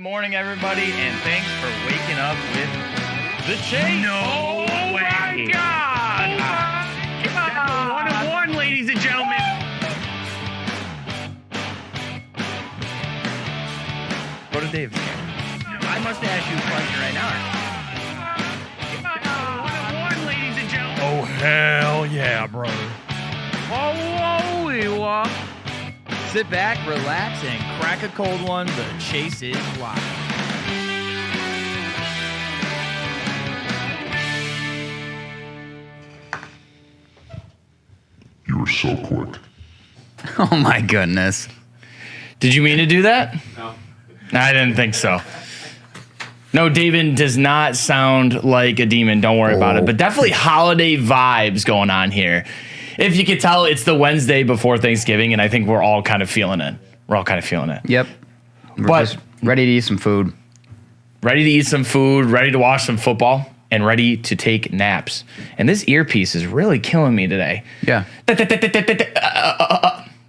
morning, everybody, and thanks for waking up with the Chase. No way. My God. That's a 1-1, ladies and gentlemen. Go to Dave's game. I must ask you a question right now. That's a 1-1, ladies and gentlemen. Oh, hell yeah, brother. Oh, Sit back, relax, and crack a cold one. The Chase is live. You were so quick. Oh my goodness. Did you mean to do that? No. I didn't think so. No, David does not sound like a demon. Don't worry about it. But definitely holiday vibes going on here. If you could tell, it's the Wednesday before Thanksgiving, and I think we're all kind of feeling it. Yep. We're just ready to eat some food. Ready to eat some food, ready to watch some football, and ready to take naps. And this earpiece is really killing me today. Yeah. That's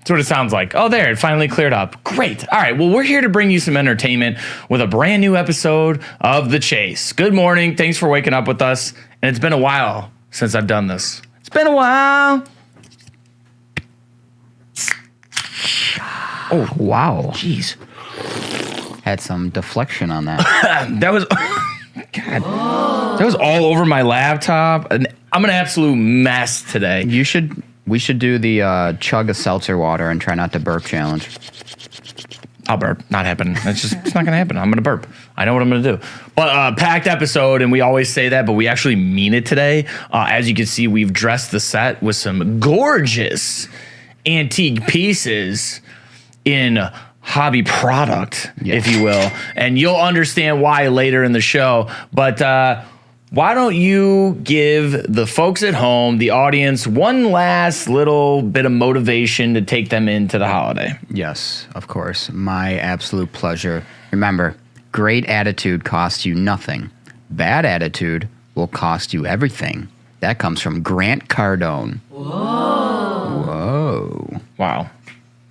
what it sounds like. Oh, there, it finally cleared up. Great. All right, well, we're here to bring you some entertainment with a brand new episode of The Chase. Good morning. Thanks for waking up with us. And it's been a while since I've done this. It's been a while. Oh, wow. Jeez. Had some deflection on that. That was... God. That was all over my laptop. And I'm an absolute mess today. We should do the chug a seltzer water and try not to burp challenge. I'll burp. Not happening. It's not going to happen. I'm going to burp. I know what I'm going to do. But packed episode, and we always say that, but we actually mean it today. As you can see, we've dressed the set with some gorgeous antique pieces in hobby product, if you will. And you'll understand why later in the show. But why don't you give the folks at home, the audience, one last little bit of motivation to take them into the holiday? Yes, of course. My absolute pleasure. Remember, great attitude costs you nothing. Bad attitude will cost you everything. That comes from Grant Cardone. Whoa. Wow.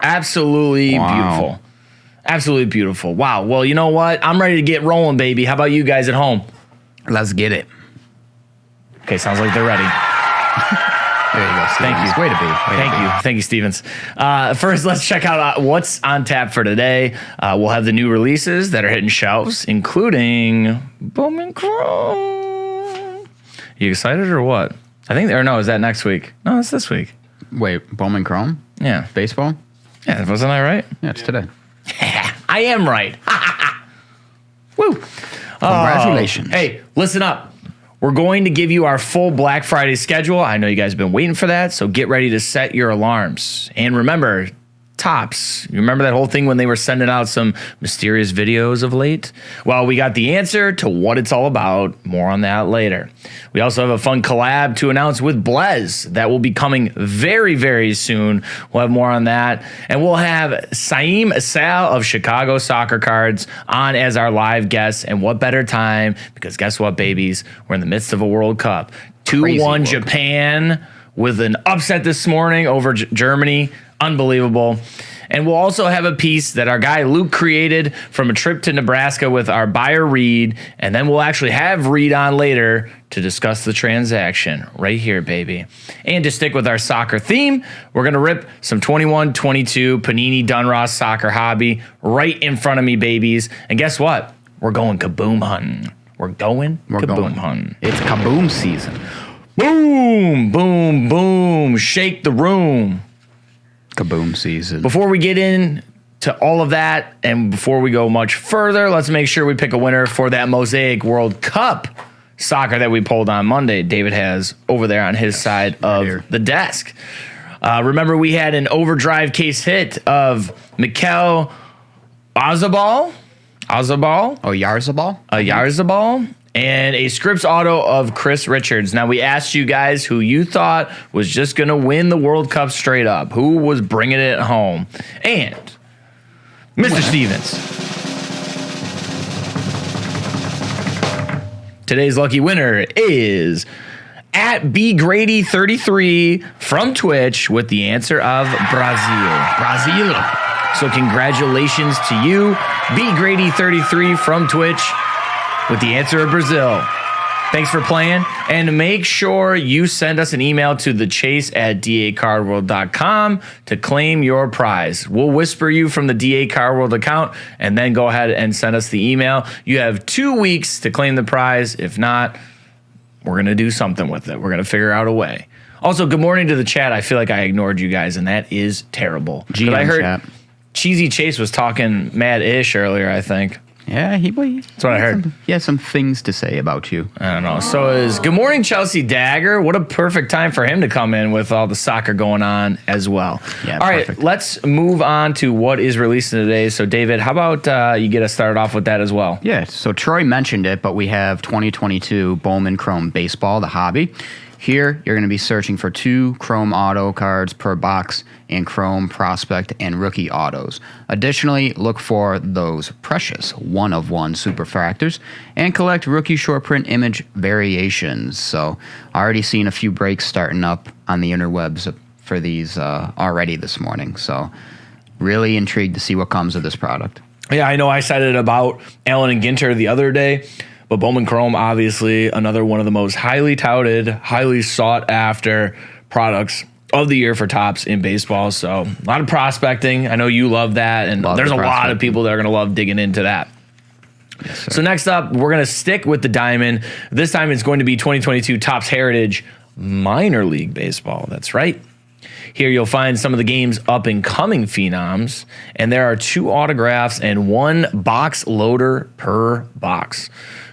Absolutely beautiful. Absolutely beautiful. Wow. Well, you know what? I'm ready to get rolling, baby. How about you guys at home? Let's get it. Okay, sounds like they're ready. There you go, Stevens. Thank you. Way to be. Thank you, Stevens. First, let's check out what's on tap for today. We'll have the new releases that are hitting shelves, including Bowman Chrome. You excited or what? Is that next week? No, it's this week. Wait, Bowman Chrome? Yeah. Baseball? Yeah, wasn't I right? Yeah, it's today. I am right. Woo. Congratulations. Hey, listen up. We're going to give you our full Black Friday schedule. I know you guys have been waiting for that, so get ready to set your alarms. And remember, Tops. You remember that whole thing when they were sending out some mysterious videos of late? Well, we got the answer to what it's all about. More on that later. We also have a fun collab to announce with Blez that will be coming very, very soon. We'll have more on that. And we'll have Saim Sal of Chicago Soccer Cards on as our live guest. And what better time? Because guess what, babies? We're in the midst of a World Cup. 2-1 Japan with an upset this morning over Germany. Unbelievable. And we'll also have a piece that our guy Luke created from a trip to Nebraska with our buyer Reed. And then we'll actually have Reed on later to discuss the transaction right here, baby. And to stick with our soccer theme, we're going to rip some 21-22 Panini Donruss Soccer Hobby right in front of me, babies. And guess what? We're going kaboom hunting. We're going hunting. It's kaboom season. Boom, boom, boom. Shake the room. Kaboom season. Before we get in to all of that, and before we go much further, let's make sure we pick a winner for that Mosaic World Cup soccer that we pulled on Monday. David has over there on his side of the desk. Remember, we had an overdrive case hit of Mikel Oyarzabal. Oyarzabal. And a Scripps auto of Chris Richards. Now, we asked you guys who you thought was just going to win the World Cup straight up. Who was bringing it home? And Mr. Stevens. Today's lucky winner is at BGrady33 from Twitch with the answer of Brazil. So congratulations to you, BGrady33 from Twitch, with the answer of Brazil. Thanks for playing, and make sure you send us an email to thechase@dacardworld.com to claim your prize. We'll whisper you from the DA Card World account, and then go ahead and send us the email. You have 2 weeks to claim the prize. If not, we're going to do something with it. We're going to figure out a way. Also, good morning to the chat. I feel like I ignored you guys, and that is terrible. But I heard chat. Cheesy Chase was talking mad-ish earlier, I think. Yeah, that's what I heard. He has some things to say about you. I don't know. So is good morning, Chelsea Dagger. What a perfect time for him to come in with all the soccer going on as well. Yeah, all right, perfect. let's move on to what is releasing today. So, David, how about you get us started off with that as well? Yeah, so Troy mentioned it, but we have 2022 Bowman Chrome Baseball, the hobby. Here, you're going to be searching for 2 Chrome Auto cards per box and Chrome Prospect and Rookie Autos. Additionally, look for those precious 1-of-1 Superfractors and collect Rookie Short Print Image variations. So, already seen a few breaks starting up on the interwebs for these already this morning. So, really intrigued to see what comes of this product. Yeah, I know I said it about Allen and Ginter the other day. But Bowman Chrome, obviously, another one of the most highly touted, highly sought after products of the year for Topps in baseball. So a lot of prospecting. I know you love that. And there's a lot of people that are going to love digging into that. Yes, so next up, we're going to stick with the diamond. This time it's going to be 2022 Topps Heritage Minor League Baseball. That's right. Here you'll find some of the game's up-and-coming phenoms. And there are 2 autographs and 1 box loader per box.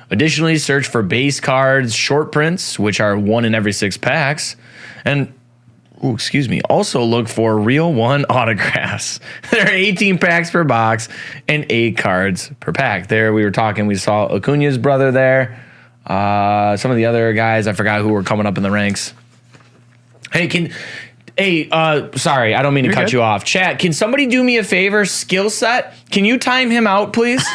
Additionally, search for base cards, short prints, which are 1 in every 6 packs, and also look for Real 1 autographs. There are 18 packs per box and 8 cards per pack. There we saw Acuna's brother there. Some of the other guys, I forgot who were coming up in the ranks. Sorry, I don't mean to cut you off. Chat, can somebody do me a favor? Skill set, can you time him out, please?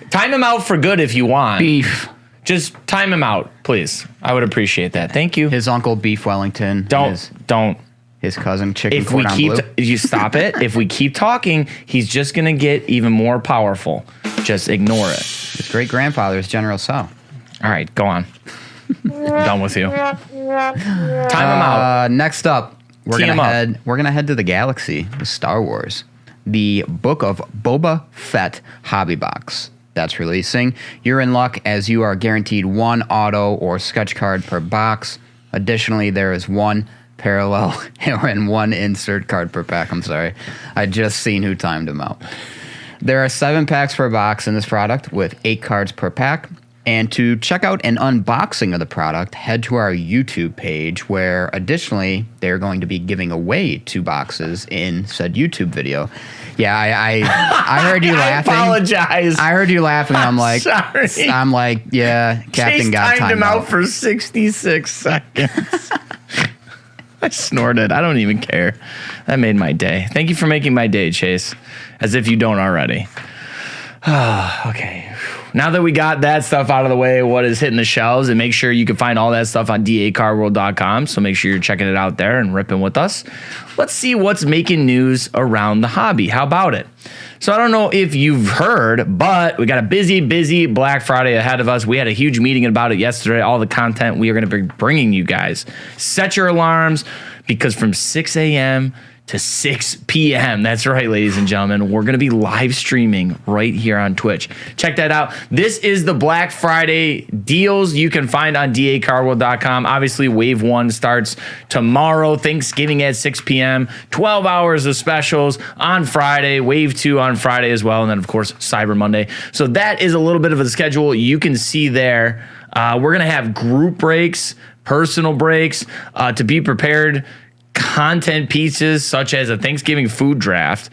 Time him out for good if you want. Beef. Just time him out, please. I would appreciate that. Thank you. His uncle Beef Wellington. Don't. His cousin Chicken If we Cordon keep, Bleu. you stop it. If we keep talking, he's just gonna get even more powerful. Just ignore it. His great grandfather is General Sal. All right, go on. I'm done with you. Time him out. Next up, we're Tee him up. gonna head to the galaxy with Star Wars. The Book of Boba Fett hobby box that's releasing. You're in luck as you are guaranteed 1 auto or sketch card per box. Additionally, there is 1 parallel and 1 insert card per pack. I'm sorry. I just seen who timed him out. There are 7 packs per box in this product with 8 cards per pack. And to check out an unboxing of the product, head to our YouTube page where additionally they're going to be giving away 2 boxes in said YouTube video. Yeah, I heard you laughing. I apologize. I heard you laughing. I'm like, sorry. I'm like, yeah, Captain Chase got timed him out out for 66 seconds. I snorted. I don't even care. That made my day. Thank you for making my day, Chase. As if you don't already. Okay. Now that we got that stuff out of the way, what is hitting the shelves, and make sure you can find all that stuff on dacardworld.com. So make sure you're checking it out there and ripping with us. Let's see what's making news around the hobby. How about it? So I don't know if you've heard, but we got a busy Black Friday ahead of us. We had a huge meeting about it yesterday. All the content we are going to be bringing you guys. Set your alarms because from 6 a.m. to 6 p.m. That's right, ladies and gentlemen. We're going to be live streaming right here on Twitch. Check that out. This is the Black Friday deals you can find on dacardworld.com. Obviously, Wave 1 starts tomorrow, Thanksgiving at 6 p.m. 12 hours of specials on Friday, Wave 2 on Friday as well, and then, of course, Cyber Monday. So that is a little bit of a schedule you can see there. We're going to have group breaks, personal breaks, to be prepared, content pieces such as a Thanksgiving food draft,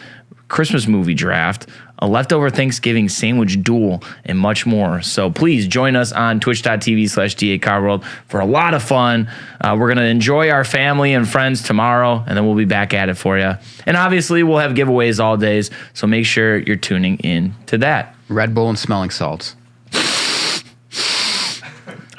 Christmas movie draft, a leftover Thanksgiving sandwich duel, and much more. So please join us on twitch.tv/dacardworld for a lot of fun. We're going to enjoy our family and friends tomorrow, and then we'll be back at it for you. And obviously, we'll have giveaways all days, so make sure you're tuning in to that. Red Bull and smelling salts.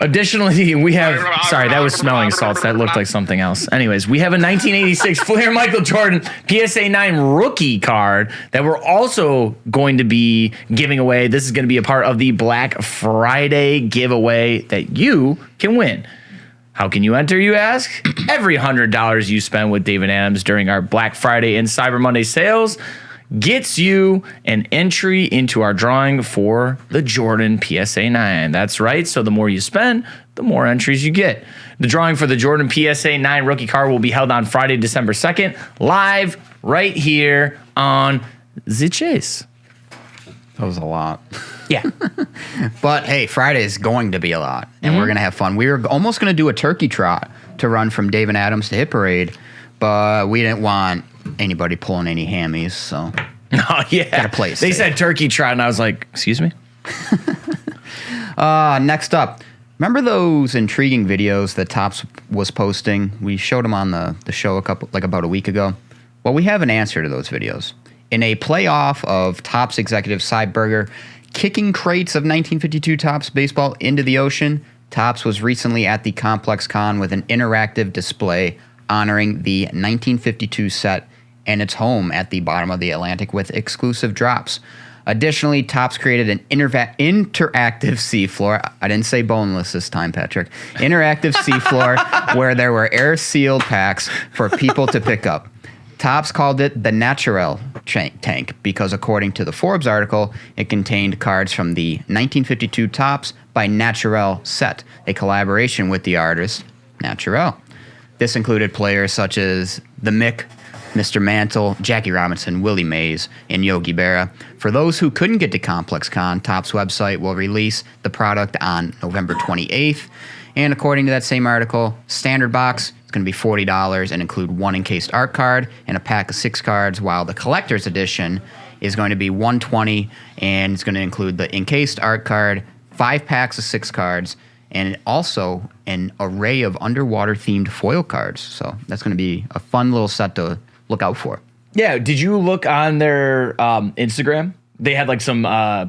Additionally, we have, sorry, that was smelling salts. That looked like something else. Anyways, we have a 1986 Flair Michael Jordan PSA 9 rookie card that we're also going to be giving away. This is going to be a part of the Black Friday giveaway that you can win. How can you enter, you ask? Every $100 you spend with David Adams during our Black Friday and Cyber Monday sales gets you an entry into our drawing for the Jordan PSA 9. That's right. So the more you spend, the more entries you get. The drawing for the Jordan PSA 9 rookie card will be held on Friday, December 2nd, live right here on The Chase. That was a lot. Yeah. But hey, Friday is going to be a lot, and we're going to have fun. We were almost going to do a turkey trot to run from David Adams to Hit Parade, but we didn't want anybody pulling any hammies, so Oh, yeah. Gotta play it They safe. said turkey trot, and I was like, excuse me? next up, remember those intriguing videos that Topps was posting? We showed them on the show about a week ago. Well, we have an answer to those videos. In a playoff of Topps executive Cy Berger kicking crates of 1952 Topps baseball into the ocean, Topps was recently at the Complex Con with an interactive display honoring the 1952 set and its home at the bottom of the Atlantic with exclusive drops. Additionally, Topps created an interactive seafloor. I didn't say boneless this time, Patrick. Interactive seafloor where there were air-sealed packs for people to pick up. Topps called it the Naturel tank because, according to the Forbes article, it contained cards from the 1952 Topps by Naturel set, a collaboration with the artist Naturel. This included players such as the Mick, Mr. Mantle, Jackie Robinson, Willie Mays, and Yogi Berra. For those who couldn't get to Complex Con, Topps website will release the product on November 28th. And according to that same article, standard box is going to be $40 and include one encased art card and a pack of 6 cards, while the collector's edition is going to be $120 and it's going to include the encased art card, 5 packs of 6 cards, and also an array of underwater-themed foil cards. So that's going to be a fun little set to look out for. Yeah. Did you look on their Instagram? They had like some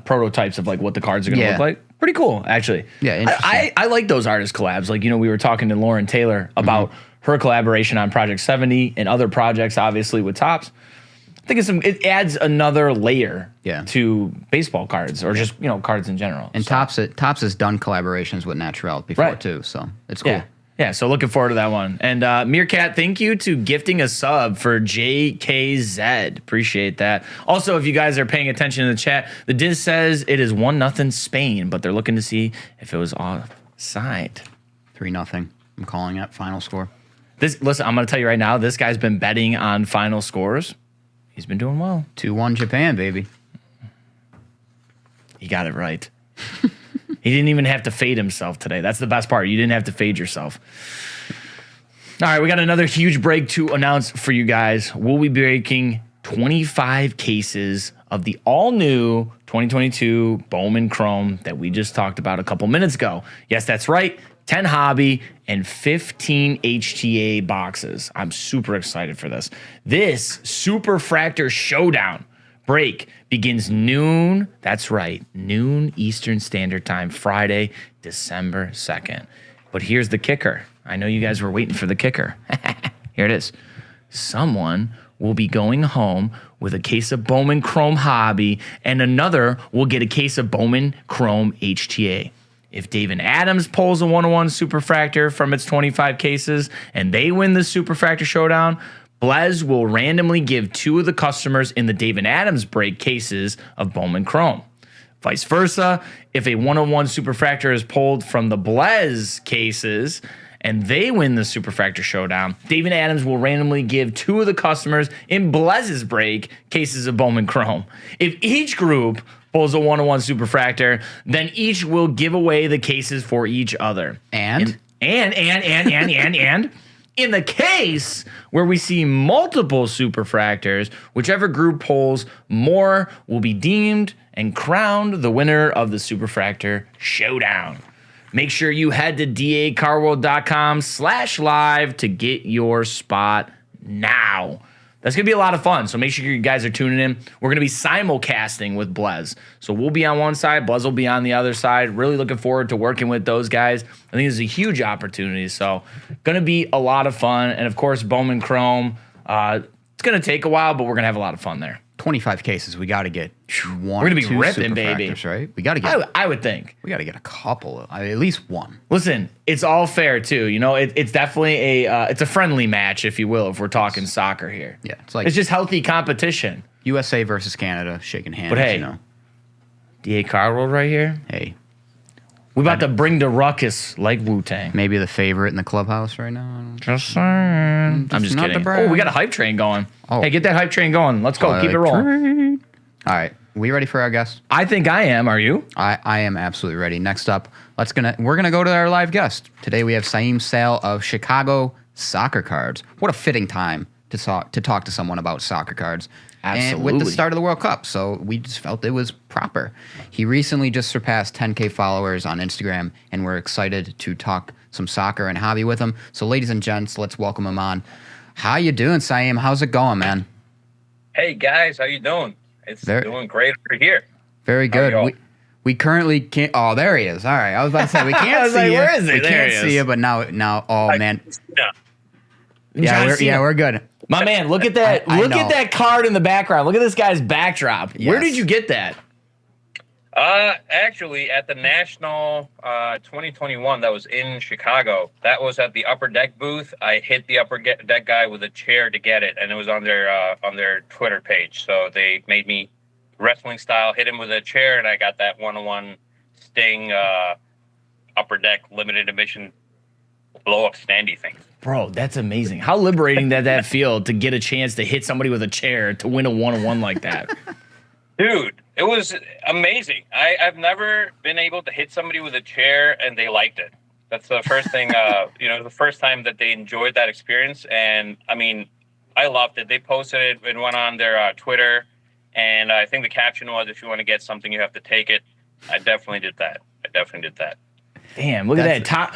prototypes of like what the cards are going to look like. Pretty cool, actually. Yeah, interesting. I like those artist collabs. Like, we were talking to Lauren Taylor about her collaboration on Project 70 and other projects, obviously, with Topps. I think it adds another layer to baseball cards or just, cards in general. And Topps has done collaborations with Naturel before, too, so it's cool. Yeah, so looking forward to that one. And Meerkat, thank you to gifting a sub for JKZ. Appreciate that. Also, if you guys are paying attention in the chat, the Diz says it is 1-0 Spain, but they're looking to see if it was offside. 3-0. I'm calling it final score. Listen, I'm going to tell you right now, this guy's been betting on final scores. He's been doing well. 2-1 Japan, baby. He got it right. He didn't even have to fade himself today. That's the best part. You didn't have to fade yourself. All right, we got another huge break to announce for you guys. We'll be breaking 25 cases of the all-new 2022 Bowman Chrome that we just talked about a couple minutes ago. Yes, that's right. 10 hobby and 15 HTA boxes. I'm super excited for this. This Superfractor Showdown break begins noon. That's right, noon Eastern Standard Time, Friday, December 2nd. But here's the kicker. I know you guys were waiting for the kicker. Here it is. Someone will be going home with a case of Bowman Chrome Hobby, and another will get a case of Bowman Chrome HTA. If David Adams pulls a 101 Superfractor from its 25 cases and they win the Superfractor Showdown, Blez will randomly give 2 of the customers in the David Adams break cases of Bowman Chrome. Vice versa, if a 101 Superfractor is pulled from the Blez cases and they win the Superfractor Showdown, David Adams will randomly give 2 of the customers in Blez's break cases of Bowman Chrome. If each group pulls a 101 Superfractor, then each will give away the cases for each other. And in the case where we see multiple Superfractors, whichever group pulls more will be deemed and crowned the winner of the Superfractor Showdown. Make sure you head to dacarworld.com/live to get your spot now. That's going to be a lot of fun. So make sure you guys are tuning in. We're going to be simulcasting with Blez. So we'll be on one side, Blez will be on the other side. Really looking forward to working with those guys. I think this is a huge opportunity. So going to be a lot of fun. And of course, Bowman Chrome. It's going to take a while, but we're going to have a lot of fun there. 25 cases. We got to get one. We're going to be two ripping, baby. Right? We got to get. I would think. We got to get a couple. At least one. Listen, it's all fair too. You know, it's definitely it's a friendly match, if you will, if we're talking soccer here. Yeah, it's just healthy competition. USA versus Canada, shaking hands. But hey, you know. D.A. Cardwell right here. Hey, we about to bring the ruckus like Wu-Tang. Maybe the favorite in the clubhouse right now. Just saying. I'm just not kidding. the brand. Oh, we got a hype train going. Oh. Hey, get that hype train going. Let's go. Keep it rolling. All right, we ready for our guest? I think I am. Are you? I am absolutely ready. Next up, we're gonna go to our live guest. Today we have Saim Sal of Chicago Soccer Cards. What a fitting time to talk to someone about soccer cards. Absolutely. And with the start of the World Cup, so we just felt it was proper. He recently just surpassed 10K followers on Instagram, and we're excited to talk some soccer and hobby with him. So, ladies and gents, let's welcome him on. How you doing, Saim? How's it going, man? Hey guys, how you doing? It's doing great over here. Very good. We currently can't. Oh, there he is. All right, I was about to say we can't see you. Where is he? We There can't he see is. you, but now. Oh man. Yeah. We're good. My man, look at that. I Look know. at that card in the background. Look at this guy's backdrop. Yes. Where did you get that? Actually, at the National 2021 that was in Chicago, that was at the Upper Deck booth. I hit the Upper Deck guy with a chair to get it, and it was on their Twitter page. So they made me wrestling style hit him with a chair, and I got that 1-on-1 Sting Upper Deck limited edition blow up standy thing. Bro, that's amazing. How liberating that feel to get a chance to hit somebody with a chair to win a 1-on-1 like that. Dude, it was amazing. I've never been able to hit somebody with a chair and they liked it. That's the first thing, the first time that they enjoyed that experience. And I mean, I loved it. They posted it and went on their Twitter. And I think the caption was, if you want to get something, you have to take it. I definitely did that. Damn, look at that.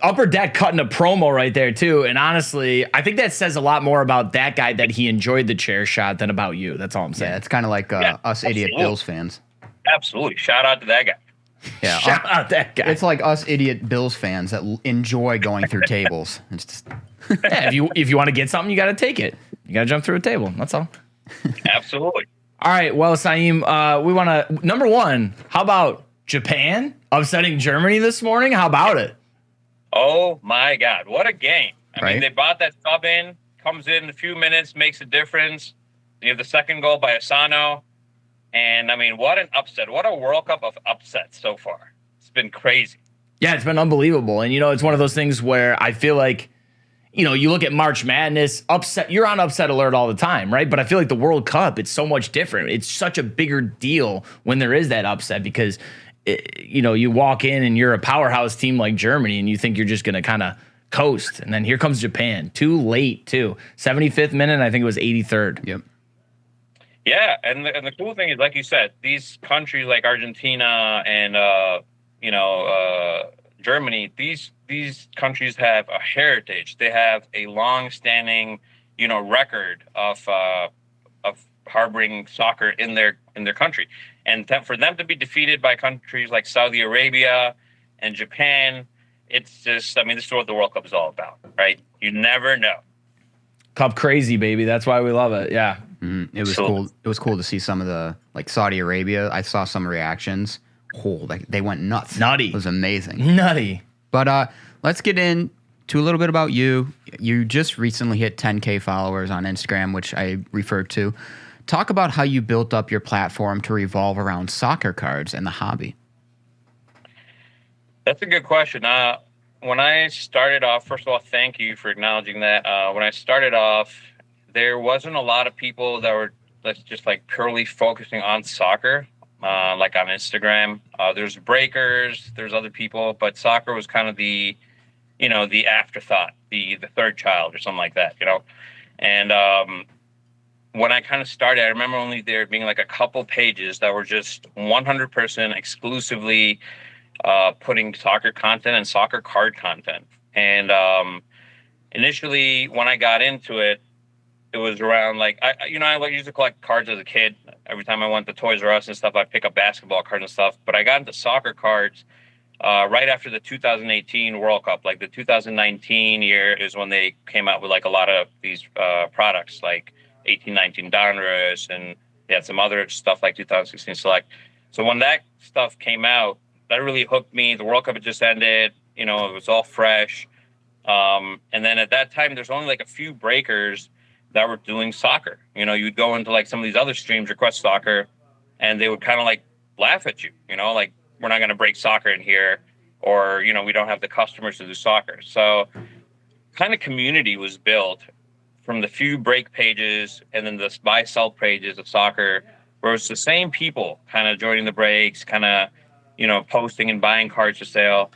Upper Deck cutting a promo right there, too. And honestly, I think that says a lot more about that guy that he enjoyed the chair shot than about you. That's all I'm saying. Yeah, it's kind of like us idiot Bills fans. Absolutely. Shout out to that guy. Yeah, Shout out that guy. It's like us idiot Bills fans that enjoy going through tables. It's just Yeah, if you want to get something, you got to take it. You got to jump through a table. That's all. Absolutely. All right. Well, Saim, we want to, number one, how about Japan upsetting Germany this morning? How about it? Oh, my God. What a game. I Right. mean, they brought that sub in, comes in a few minutes, makes a difference. You have the second goal by Asano. And, I mean, what an upset. What a World Cup of upsets so far. It's been crazy. Yeah, it's been unbelievable. And, it's one of those things where I feel like, you look at March Madness, upset, you're on upset alert all the time, right? But I feel like the World Cup, it's so much different. It's such a bigger deal when there is that upset because, you walk in and you're a powerhouse team like Germany and you think you're just going to kind of coast. And then here comes Japan. Too late, too. 75th minute, I think it was 83rd. Yep. Yeah, and the cool thing is, like you said, these countries like Argentina and Germany, these countries have a heritage. They have a long-standing, record of harboring soccer in their country, and for them to be defeated by countries like Saudi Arabia and Japan, it's just, I mean, this is what the World Cup is all about, right? You never know. Cup crazy, baby. That's why we love it. Yeah. It was cool. It was cool to see some of the, like Saudi Arabia. I saw some reactions. They went nuts. Nutty. It was amazing. Nutty. But let's get into a little bit about you. You just recently hit 10K followers on Instagram, which I referred to. Talk about how you built up your platform to revolve around soccer cards and the hobby. That's a good question. When I started off, first of all, thank you for acknowledging that. When I started off, there wasn't a lot of people that were just like purely focusing on soccer, like on Instagram. There's breakers, there's other people, but soccer was kind of the afterthought, the third child or something like that, And when I kind of started, I remember only there being like a couple pages that were just 100% exclusively putting soccer content and soccer card content. And initially, when I got into it, it was around like I used to collect cards as a kid. Every time I went to Toys R Us and stuff, I'd pick up basketball cards and stuff. But I got into soccer cards right after the 2018 World Cup. Like the 2019 year is when they came out with like a lot of these products, like 1819 Donruss, and they had some other stuff like 2016 Select. So when that stuff came out, that really hooked me. The World Cup had just ended. It was all fresh. And then at that time, there's only like a few breakers that were doing soccer. You'd go into like some of these other streams, request soccer, and they would kind of like laugh at you, like, we're not going to break soccer in here, or, we don't have the customers to do soccer. So kind of community was built from the few break pages and then the buy sell pages of soccer, where it's the same people kind of joining the breaks, kind of, posting and buying cards for sale.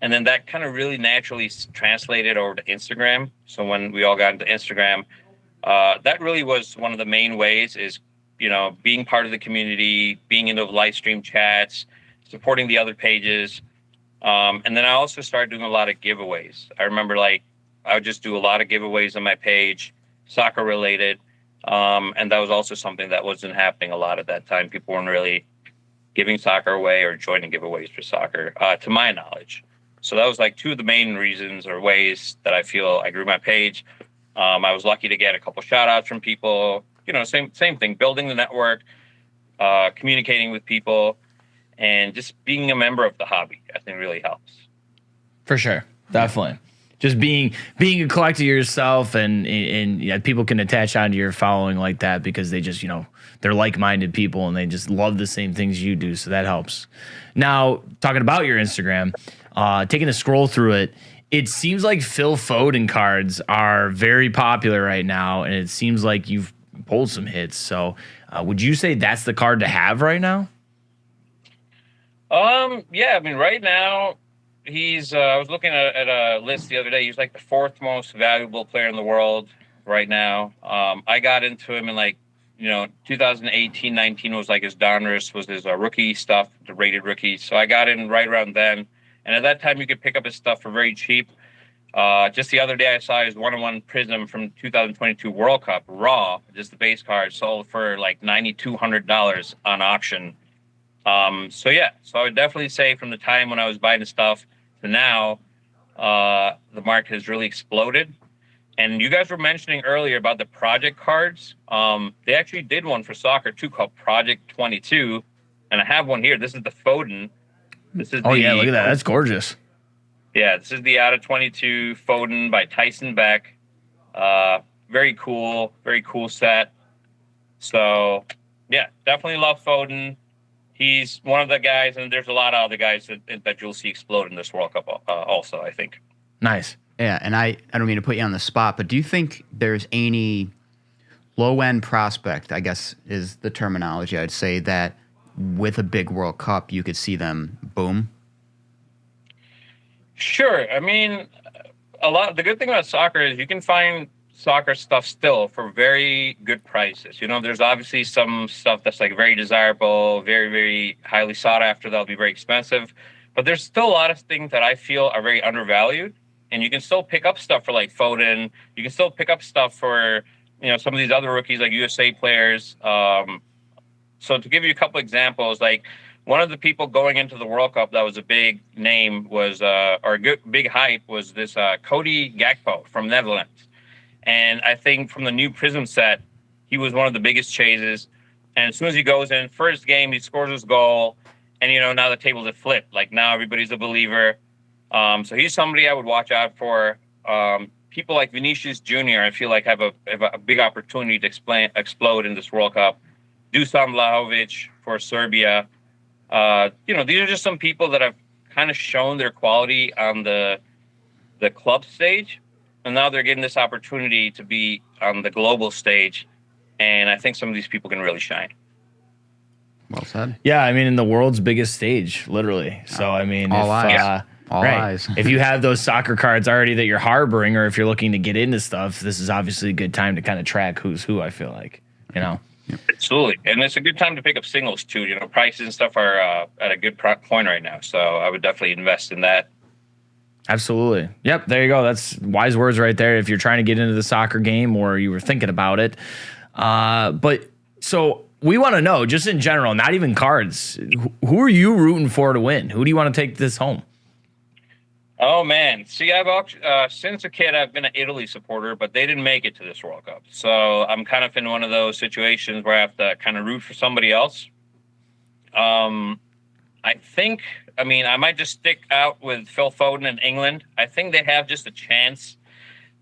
And then that kind of really naturally translated over to Instagram. So when we all got into Instagram, that really was one of the main ways is, being part of the community, being into live stream chats, supporting the other pages. And then I also started doing a lot of giveaways. I remember I would just do a lot of giveaways on my page, soccer related. And that was also something that wasn't happening a lot at that time. People weren't really giving soccer away or joining giveaways for soccer, to my knowledge. So that was like two of the main reasons or ways that I feel I grew my page. I was lucky to get a couple shout outs from people, same thing, building the network, communicating with people, and just being a member of the hobby, I think really helps. For sure. Definitely. Just being a collector yourself, and yeah, people can attach onto your following like that because they just, they're like-minded people and they just love the same things you do. So that helps. Now, talking about your Instagram, taking a scroll through it, it seems like Phil Foden cards are very popular right now, and it seems like you've pulled some hits. So would you say that's the card to have right now? Yeah, I mean, right now, he's, I was looking at a list the other day. He's like the fourth most valuable player in the world right now. I got into him in 2018-19 was like his Donruss, was his rookie stuff, the rated rookie. So I got in right around then. And at that time, you could pick up his stuff for very cheap. Just the other day, I saw his 1-on-1 Prism from 2022 World Cup, raw, just the base card, sold for like $9,200 on auction. So I would definitely say from the time when I was buying the stuff to now, the market has really exploded. And you guys were mentioning earlier about the project cards. They actually did one for soccer too called Project 22. And I have one here. This is the Foden. This is yeah, look at that. That's gorgeous. Yeah, this is the out of 22 Foden by Tyson Beck. Very cool set. So, yeah, definitely love Foden. He's one of the guys, and there's a lot of other guys that you'll see explode in this World Cup also, I think. Nice. Yeah, and I don't mean to put you on the spot, but do you think there's any low-end prospect, I guess is the terminology I'd say, that with a big World Cup you could see them boom? Sure. I mean, the good thing about soccer is you can find soccer stuff still for very good prices. There's obviously some stuff that's like very desirable, very, very highly sought after, that'll be very expensive. But there's still a lot of things that I feel are very undervalued. And you can still pick up stuff for like Foden. You can still pick up stuff for, some of these other rookies like USA players. So to give you a couple examples, like one of the people going into the World Cup that was a big name was, big hype was this Cody Gakpo from Netherlands. And I think from the new Prism set, he was one of the biggest chases. And as soon as he goes in, first game, he scores his goal. And, now the tables have flipped. Like now everybody's a believer. So he's somebody I would watch out for. People like Vinicius Jr., I feel like have a big opportunity to explode in this World Cup. Dusan Vlahovic for Serbia. These are just some people that have kind of shown their quality on the club stage. And now they're getting this opportunity to be on the global stage. And I think some of these people can really shine. Well said. Yeah, I mean, in the world's biggest stage, literally. So, I mean, all eyes. All eyes. If you have those soccer cards already that you're harboring, or if you're looking to get into stuff, this is obviously a good time to kind of track who's who, I feel like, Absolutely. And it's a good time to pick up singles too. Prices and stuff are at a good point right now. So I would definitely invest in that. Absolutely. Yep. There you go. That's wise words right there. If you're trying to get into the soccer game or you were thinking about it. But so we want to know, just in general, not even cards, who are you rooting for to win? Who do you want to take this home? Oh man, see, since a kid I've been an Italy supporter, but they didn't make it to this World Cup, so I'm kind of in one of those situations where I have to kind of root for somebody else. I might just stick out with Phil Foden in England. I think they have just a chance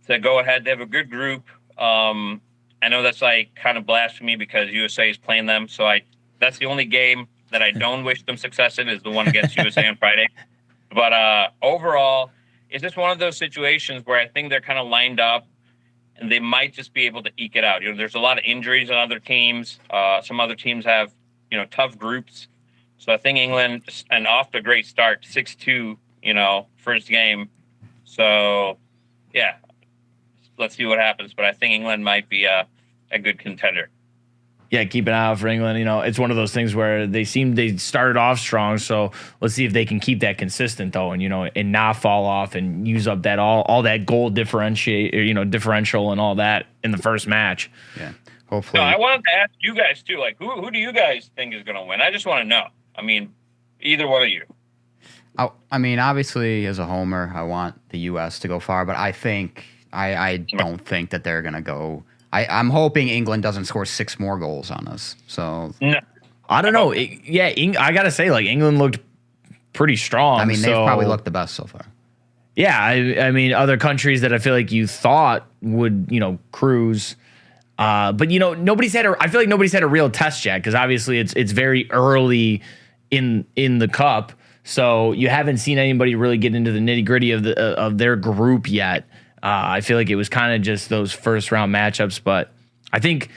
to go ahead. They have a good group. I know that's like kind of blasphemy because USA is playing them, so that's the only game that I don't wish them success in is the one against USA on Friday. But overall, it's just one of those situations where I think they're kind of lined up and they might just be able to eke it out. There's a lot of injuries on other teams. Some other teams have, tough groups. So I think England, and off to a great start, 6-2, first game. So, yeah, let's see what happens. But I think England might be a good contender. Yeah, keep an eye out for England. It's one of those things where they started off strong. So let's see if they can keep that consistent though, and not fall off and use up that all that goal differential and all that in the first match. Yeah, hopefully. No, I wanted to ask you guys too. Like, who do you guys think is going to win? I just want to know. I mean, either one of you. Obviously, as a homer, I want the U.S. to go far, but I don't think that they're going to go. I'm hoping England doesn't score 6 more goals on us. So no. I don't know. I gotta say, like, England looked pretty strong. They've probably looked the best so far. Yeah, I mean, other countries that I feel like you thought would, cruise. But nobody's had I feel like nobody's had a real test yet because obviously it's very early in the cup, so you haven't seen anybody really get into the nitty gritty of their group yet. I feel like it was kind of just those first round matchups, but I think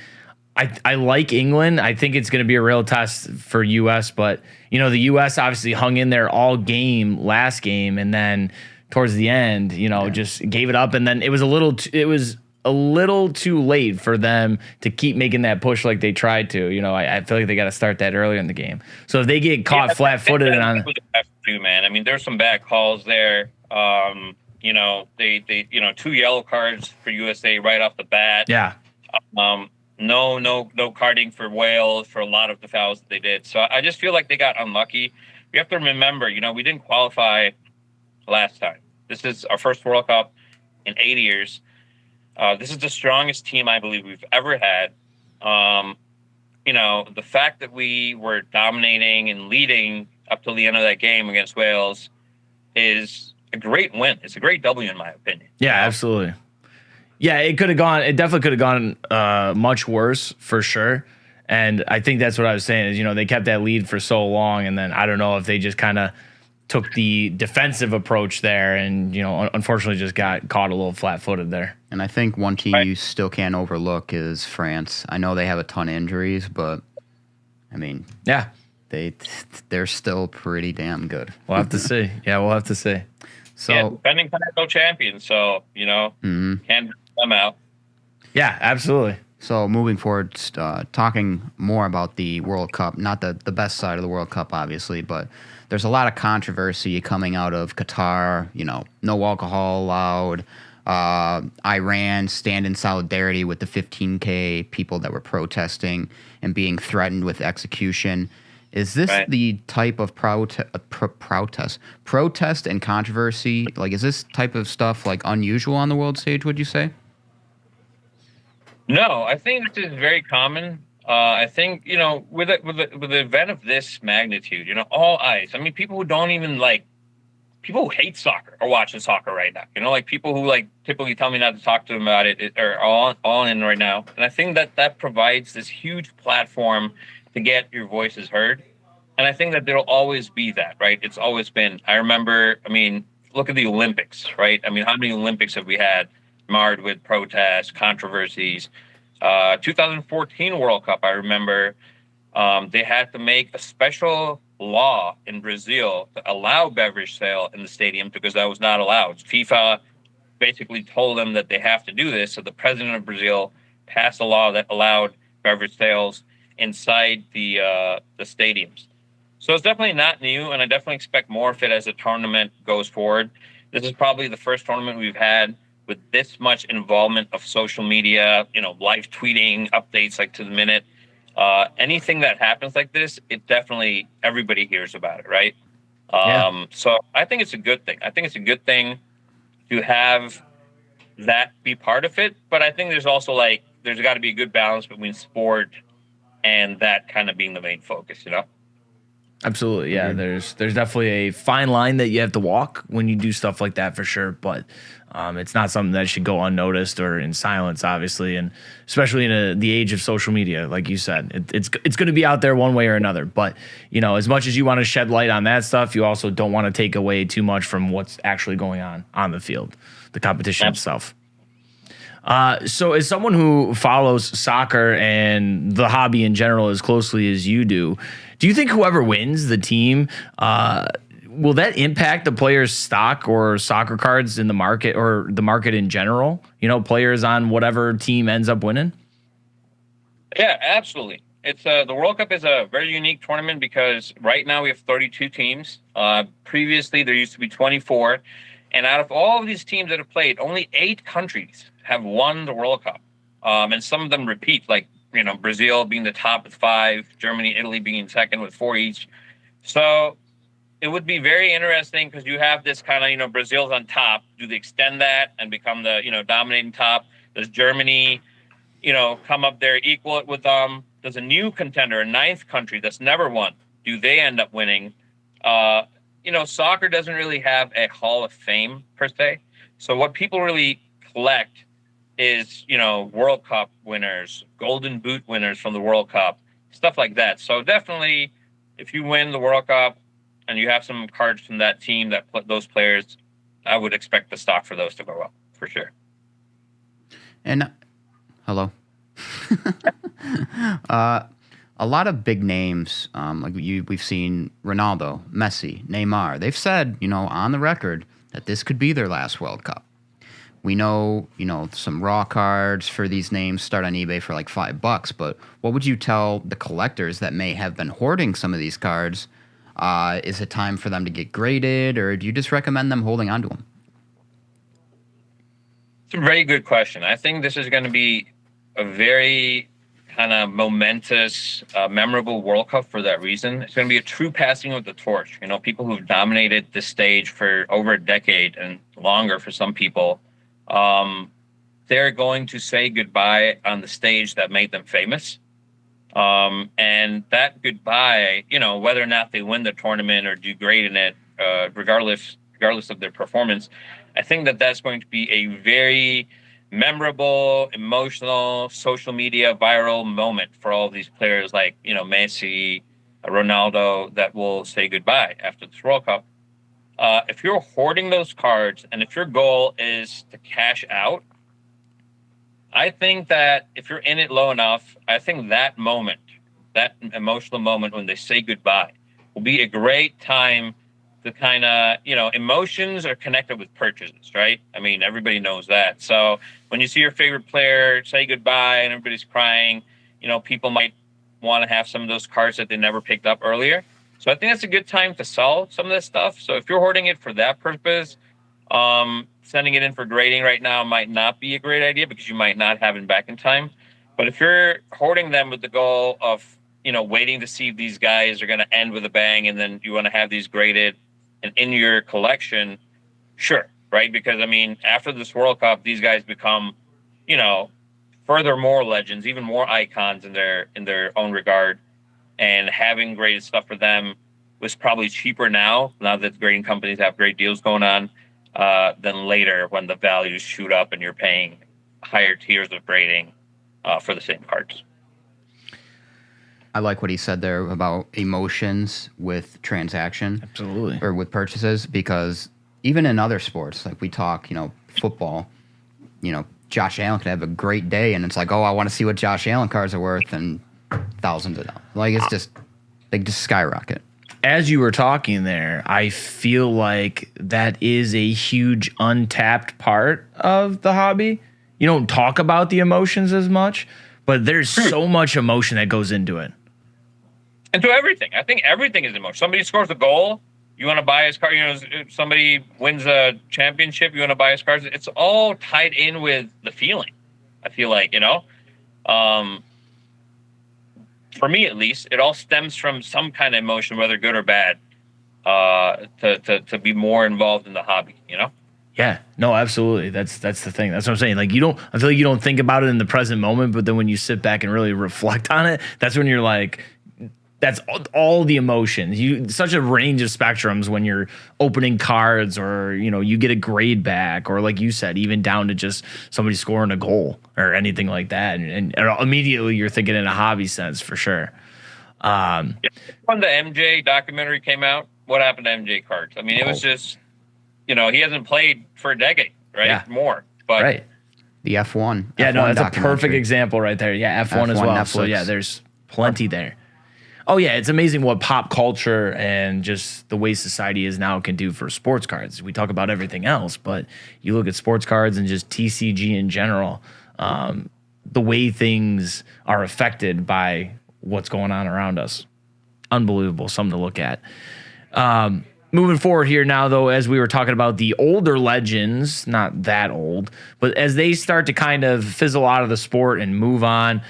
I like England. I think it's going to be a real test for U.S., but the U.S. obviously hung in there all game last game, and then towards the end, just gave it up, and then it was a little too late for them to keep making that push like they tried to. I feel like they got to start that earlier in the game. So if they get caught flat-footed and man, I mean, there's some bad calls there. They 2 yellow cards for USA right off the bat. Yeah. No carding for Wales for a lot of the fouls that they did. So I just feel like they got unlucky. We have to remember, we didn't qualify last time. This is our first World Cup in 8 years. This is the strongest team I believe we've ever had. The fact that we were dominating and leading up till the end of that game against Wales is a great win. It's a great W in my opinion. Yeah, absolutely. Yeah, it definitely could have gone much worse for sure. And I think that's what I was saying is, they kept that lead for so long. And then I don't know if they just kind of took the defensive approach there and, unfortunately just got caught a little flat footed there. And I think one team you still can't overlook is France. I know they have a ton of injuries, but yeah, they're still pretty damn good. We'll have to see. Yeah, we'll have to see. So defending title champions, so can't them out. Yeah, absolutely. So moving forward, talking more about the World Cup, not the best side of the World Cup, obviously, but there's a lot of controversy coming out of Qatar. No alcohol allowed. Iran stand in solidarity with the 15K people that were protesting and being threatened with execution. Is this the type of protest and controversy? Like, is this type of stuff like unusual on the world stage? Would you say? No, I think this is very common. I think with an event of this magnitude, all eyes. I mean, people who don't even people who hate soccer are watching soccer right now. People who typically tell me not to talk to them about it are all in right now. And I think that provides this huge platform to get your voices heard. And I think that there'll always be that, right? It's always been. I remember, look at the Olympics, right? How many Olympics have we had marred with protests, controversies? 2014 World Cup, I remember they had to make a special law in Brazil to allow beverage sale in the stadium because that was not allowed. FIFA basically told them that they have to do this. So the president of Brazil passed a law that allowed beverage sales inside the stadiums. So it's definitely not new, and I definitely expect more of it as the tournament goes forward. This is probably the first tournament we've had with this much involvement of social media, live tweeting, updates like to the minute. Anything that happens like this, it definitely, everybody hears about it, right? Yeah. So I think it's a good thing. I think it's a good thing to have that be part of it. But I think there's also there's got to be a good balance between sport and that kind of being the main focus, Absolutely, yeah. There's definitely a fine line that you have to walk when you do stuff like that for sure, but it's not something that should go unnoticed or in silence, obviously, and especially in the age of social media, like you said, it's going to be out there one way or another. But as much as you want to shed light on that stuff, you also don't want to take away too much from what's actually going on the field, the competition itself. So as someone who follows soccer and the hobby in general as closely as you do you think whoever wins the team, will that impact the player's stock or soccer cards in the market or the market in general? Players on whatever team ends up winning? Yeah, absolutely. It's the World Cup is a very unique tournament because right now we have 32 teams. Previously, there used to be 24. And out of all of these teams that have played, only 8 countries have won the World Cup. And some of them repeat, like, Brazil being the top with 5, Germany, Italy being second with 4 each. So it would be very interesting because you have this kind of, Brazil's on top. Do they extend that and become the, dominating top? Does Germany, come up there, equal it with them? Does a new contender, a 9th country that's never won, do they end up winning? Soccer doesn't really have a Hall of Fame per se. So what people really collect is, World Cup winners, Golden Boot winners from the World Cup, stuff like that. So definitely, if you win the World Cup and you have some cards from that team that those players, I would expect the stock for those to go up for sure. And hello. A lot of big names, we've seen Ronaldo, Messi, Neymar. They've said, on the record that this could be their last World Cup. We know, some raw cards for these names start on eBay for like $5, but what would you tell the collectors that may have been hoarding some of these cards? Is it time for them to get graded, or do you just recommend them holding on to them? It's a very good question. I think this is going to be a very kind of momentous, memorable World Cup for that reason. It's going to be a true passing of the torch. People who've dominated this stage for over a decade and longer for some people, they're going to say goodbye on the stage that made them famous. And that goodbye, whether or not they win the tournament or do great in it, regardless of their performance, I think that that's going to be a very memorable, emotional, social media viral moment for all these players like, Messi, Ronaldo, that will say goodbye after this World Cup. If you're hoarding those cards and if your goal is to cash out, I think that if you're in it low enough, I think that moment, that emotional moment when they say goodbye, will be a great time to kind of, emotions are connected with purchases, right? I mean, everybody knows that. So when you see your favorite player say goodbye and everybody's crying, people might want to have some of those cards that they never picked up earlier. So I think that's a good time to sell some of this stuff. So if you're hoarding it for that purpose, sending it in for grading right now might not be a great idea because you might not have it back in time. But if you're hoarding them with the goal of, waiting to see if these guys are going to end with a bang and then you want to have these graded and in your collection, sure, right? Because, I mean, after this World Cup, these guys become, furthermore legends, even more icons in their own regard. And having graded stuff for them was probably cheaper now that grading companies have great deals going on, than later when the values shoot up and you're paying higher tiers of grading for the same cards. I like what he said there about emotions with transaction. Absolutely. Or with purchases, because even in other sports, like we talk, football, Josh Allen could have a great day and it's like, oh, I want to see what Josh Allen cards are worth, and thousands of dollars. Like, it's just, they just skyrocket. As you were talking there, I feel like that is a huge untapped part of the hobby. You don't talk about the emotions as much, but there's so much emotion that goes into it. And to everything. I think everything is emotion. Somebody scores a goal, You want to buy his card. If somebody wins a championship, you want to buy his cards. It's all tied in with the feeling. I feel like, for me at least, it all stems from some kind of emotion, whether good or bad, to be more involved in the hobby. Yeah, no, absolutely. That's the thing. That's what I'm saying. Like I feel like you don't think about it in the present moment, but then when you sit back and really reflect on it, that's when you're like, that's all the emotions. Such a range of spectrums when you're opening cards, or you get a grade back, or like you said, even down to just somebody scoring a goal or anything like that, and immediately you're thinking in a hobby sense for sure. When the MJ documentary came out, what happened to MJ cards? I mean, it was just, he hasn't played for a decade, right? Yeah. More, but Right. The F1. Yeah, F1 no, that's a documentary. perfect example right there. Yeah, F1 as F1 well. Netflix. So yeah, there's plenty there. Oh yeah, it's amazing what pop culture and just the way society is now can do for sports cards. We talk about everything else, but you look at sports cards and just TCG in general, the way things are affected by what's going on around us. Unbelievable, something to look at. Moving forward here now, though, as we were talking about the older legends, not that old, but as they start to kind of fizzle out of the sport and move on,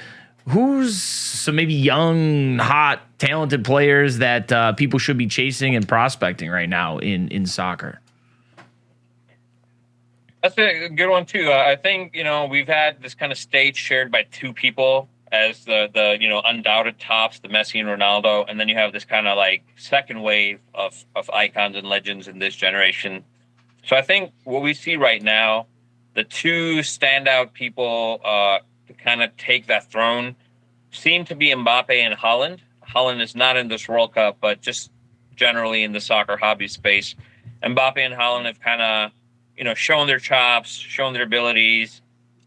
who's some maybe young, hot, talented players that people should be chasing and prospecting right now in soccer? That's a good one too. I think we've had this kind of stage shared by two people as the undoubted tops, the Messi and Ronaldo, and then you have this kind of like second wave of icons and legends in this generation. So I think what we see right now, the two standout people to kind of take that throne seem to be Mbappe and Haaland. Haaland is not in this World Cup, but just generally in the soccer hobby space. Mbappe and Haaland have kind of shown their chops, shown their abilities.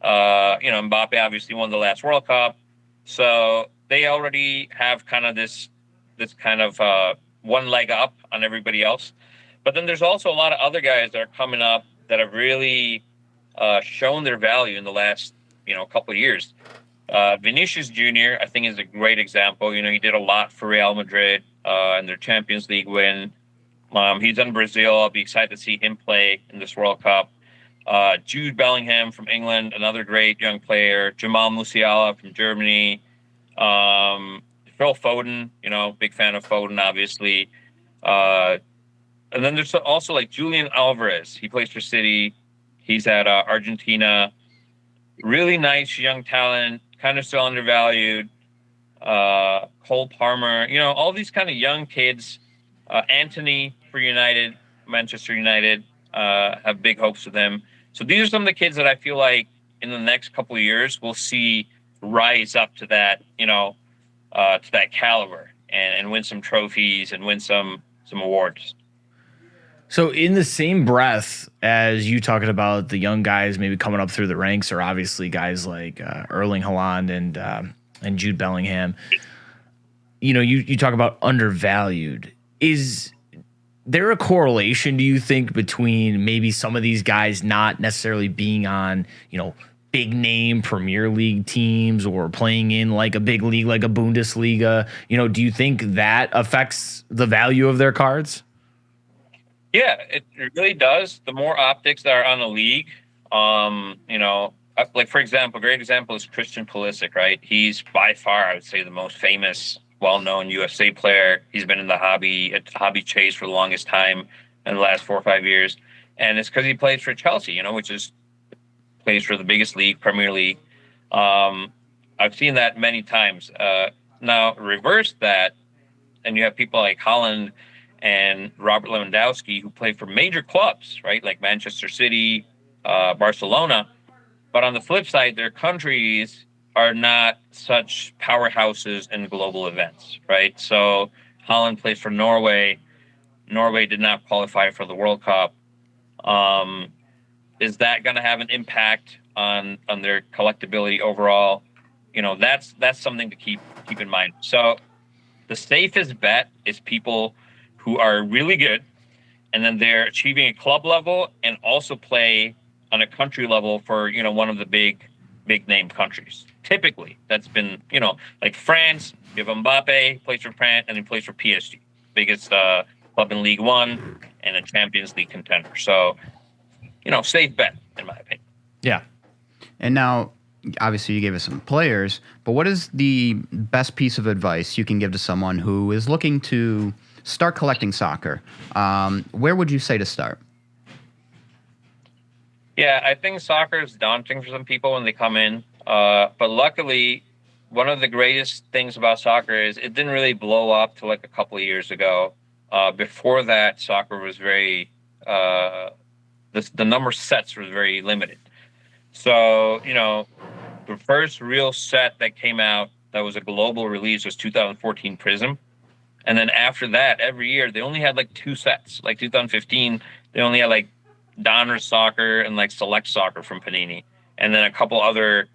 Mbappe obviously won the last World Cup. So they already have kind of this kind of one leg up on everybody else. But then there's also a lot of other guys that are coming up that have really shown their value in the last couple of years. Vinicius Jr., I think, is a great example. He did a lot for Real Madrid in their Champions League win. He's in Brazil. I'll be excited to see him play in this World Cup. Jude Bellingham from England, another great young player. Jamal Musiala from Germany. Phil Foden, big fan of Foden, obviously. And then there's also like Julian Alvarez. He plays for City. He's at Argentina. Really nice young talent, kind of still undervalued. Cole Palmer, all these kind of young kids. Anthony for United, Manchester United, have big hopes for them. So these are some of the kids that I feel like in the next couple of years we'll see rise up to that, to that caliber and win some trophies and win some awards. So in the same breath as you talking about the young guys maybe coming up through the ranks, or obviously guys like Erling Haaland and Jude Bellingham, you talk about undervalued. Is there a correlation, do you think, between maybe some of these guys not necessarily being on, big name Premier League teams or playing in like a big league like a Bundesliga? Do you think that affects the value of their cards? Yeah, it really does. The more optics that are on the league, like for example, a great example is Christian Pulisic, right? He's by far, I would say, the most famous, well-known USA player. He's been in the hobby chase for the longest time in the last 4 or 5 years. And it's because he plays for Chelsea, which is plays for the biggest league, Premier League. I've seen that many times. Now, reverse that, and you have people like Haaland and Robert Lewandowski who play for major clubs, right? Like Manchester City, Barcelona. But on the flip side, their countries are not such powerhouses in global events, right? So Haaland plays for Norway. Norway did not qualify for the World Cup. Is that going to have an impact on their collectability overall? That's something to keep in mind. So the safest bet is people who are really good, and then they're achieving a club level and also play on a country level for, one of the big name countries. Typically, that's been, like France, you have Mbappe, plays for France, and he plays for PSG, biggest club in League One, and a Champions League contender. So, safe bet, in my opinion. Yeah. And now, obviously, you gave us some players, but what is the best piece of advice you can give to someone who is looking to start collecting soccer? Where would you say to start? Yeah, I think soccer is daunting for some people when they come in. But luckily, one of the greatest things about soccer is it didn't really blow up till like a couple of years ago. Before that, soccer was very, the number of sets was very limited. So, the first real set that came out that was a global release was 2014 Prism. And then after that, every year, they only had like 2 sets. Like 2015, they only had like Donruss Soccer and like Select Soccer from Panini. And then a couple other,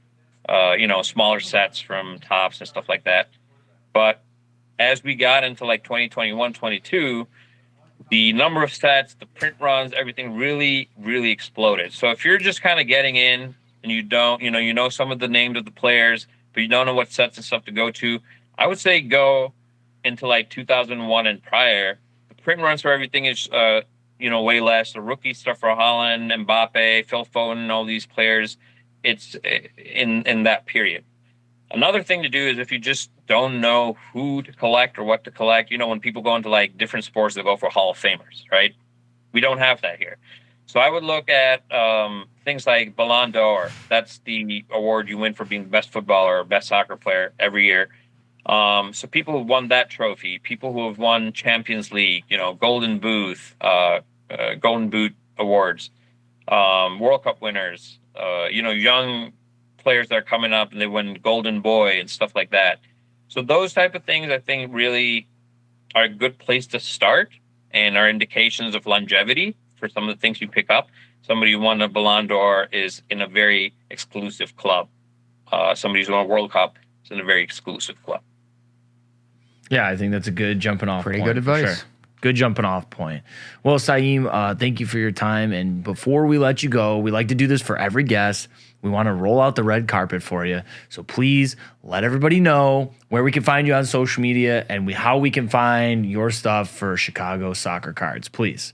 smaller sets from Topps and stuff like that. But as we got into like 2021, 22, the number of sets, the print runs, everything really, really exploded. So if you're just kind of getting in and you don't, you know some of the names of the players, but you don't know what sets and stuff to go to, I would say go into like 2001 and prior. The print runs for everything is, way less. The rookie stuff for Holland, Mbappe, Phil Foden, all these players, it's in that period. Another thing to do is if you just don't know who to collect or what to collect, when people go into like different sports, they go for Hall of Famers, right? We don't have that here. So I would look at things like Ballon d'Or. That's the award you win for being the best footballer or best soccer player every year. So people who won that trophy, people who have won Champions League, Golden Boot awards, World Cup winners, young players that are coming up and they win Golden Boy and stuff like that. So those type of things, I think, really are a good place to start and are indications of longevity for some of the things you pick up. Somebody who won a Ballon d'Or is in a very exclusive club. Somebody who's won a World Cup is in a very exclusive club. Yeah, I think that's a good jumping off Pretty point. good advice. Sure. Good jumping off point. Well, Saim, thank you for your time. And before we let you go, we like to do this for every guest. We want to roll out the red carpet for you. So please let everybody know where we can find you on social media and how we can find your stuff for Chicago soccer cards, please.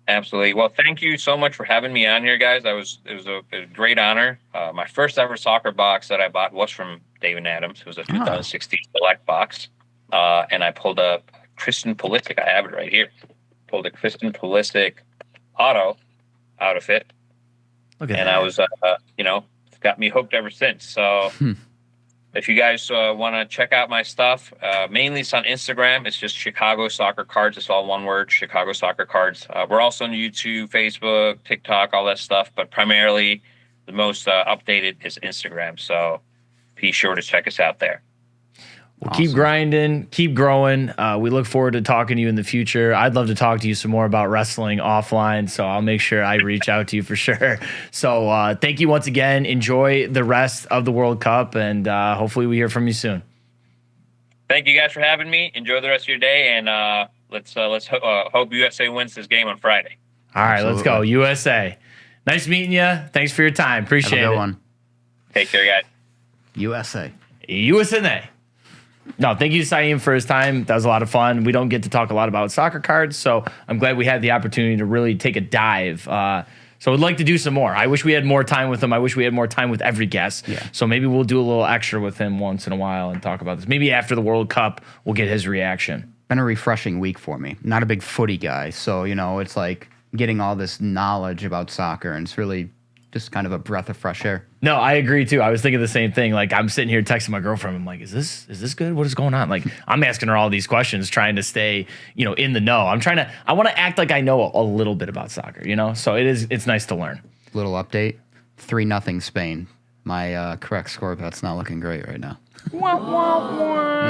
Absolutely. Well, thank you so much for having me on here, guys. It was a great honor. My first ever soccer box that I bought was from David Adams. It was a 2016 Select box. And I pulled up Christian Pulisic. I have it right here. Pulled a Christian Pulisic auto out of it. Look at and that. I was, it's got me hooked ever since. So if you guys want to check out my stuff, mainly it's on Instagram. It's just Chicago Soccer Cards. It's all one word, Chicago Soccer Cards. We're also on YouTube, Facebook, TikTok, all that stuff. But primarily the most updated is Instagram. So be sure to check us out there. Well, awesome. Keep grinding, keep growing. We look forward to talking to you in the future. I'd love to talk to you some more about wrestling offline, so I'll make sure I reach out to you for sure. So thank you once again. Enjoy the rest of the World Cup, and hopefully we hear from you soon. Thank you guys for having me. Enjoy the rest of your day, and let's hope USA wins this game on Friday. All right, Let's go, USA. Nice meeting you. Thanks for your time. Appreciate it. Have a good one. Take care, guys. USA. USA. No, thank you to Saim for his time. That was a lot of fun. We don't get to talk a lot about soccer cards, so I'm glad we had the opportunity to really take a dive. So I'd like to do some more. I wish we had more time with him. I wish we had more time with every guest. Yeah. So maybe we'll do a little extra with him once in a while and talk about this. Maybe after the World Cup, we'll get his reaction. Been a refreshing week for me. Not a big footy guy, so, it's like getting all this knowledge about soccer, and it's really just kind of a breath of fresh air. No, I agree too. I was thinking the same thing. Like, I'm sitting here texting my girlfriend. I'm like, is this good? What is going on? Like, I'm asking her all these questions, trying to stay, in the know. I want to act like I know a little bit about soccer, So it's nice to learn. Little update: 3-0 Spain. My correct score bet's not looking great right now. I'm gonna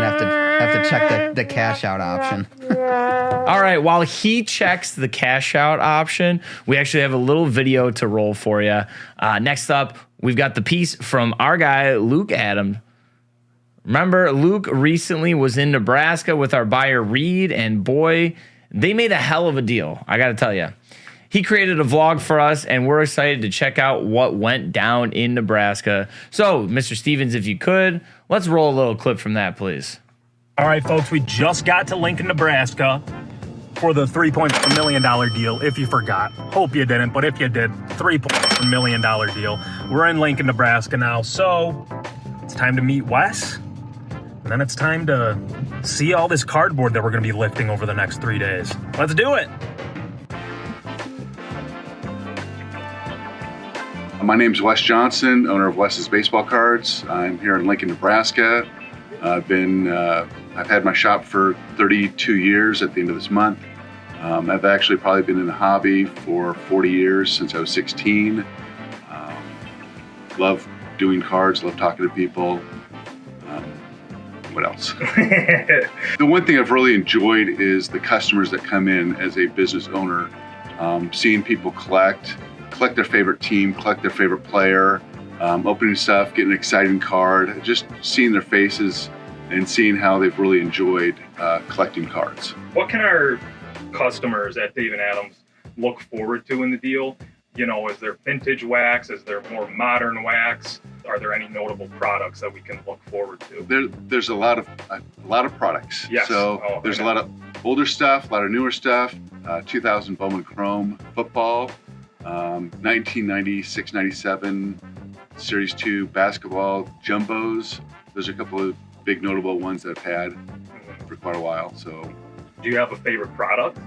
have to check the cash out option. All right, while he checks the cash out option, we actually have a little video to roll for you. Next up, we've got the piece from our guy, Luke Adams. Remember, Luke recently was in Nebraska with our buyer, Reed, and boy, they made a hell of a deal. I got to tell you. He created a vlog for us, and we're excited to check out what went down in Nebraska. So, Mr. Stevens, if you could, let's roll a little clip from that, please. All right, folks, we just got to Lincoln, Nebraska. for the $3.1 million deal, if you forgot. Hope you didn't, but if you did, $3.1 million deal. We're in Lincoln, Nebraska now, so it's time to meet Wes. And then it's time to see all this cardboard that we're going to be lifting over the next 3 days. Let's do it. My name's Wes Johnson, owner of Wes's Baseball Cards. I'm here in Lincoln, Nebraska. I've had my shop for 32 years at the end of this month. I've actually probably been in the hobby for 40 years, since I was 16. Love doing cards, love talking to people. What else? The one thing I've really enjoyed is the customers that come in as a business owner, seeing people collect their favorite team, collect their favorite player, opening stuff, getting an exciting card, just seeing their faces and seeing how they've really enjoyed collecting cards. What can our customers at Dave & Adams look forward to in the deal? You know, is there vintage wax? Is there more modern wax? Are there any notable products that we can look forward to? There's a lot of products. Yes. So there's a lot of older stuff, a lot of newer stuff. 2000 Bowman Chrome football, 1996-97 Series 2 basketball jumbos. Those are a couple of big notable ones that I've had for quite a while. So, do you have a favorite product?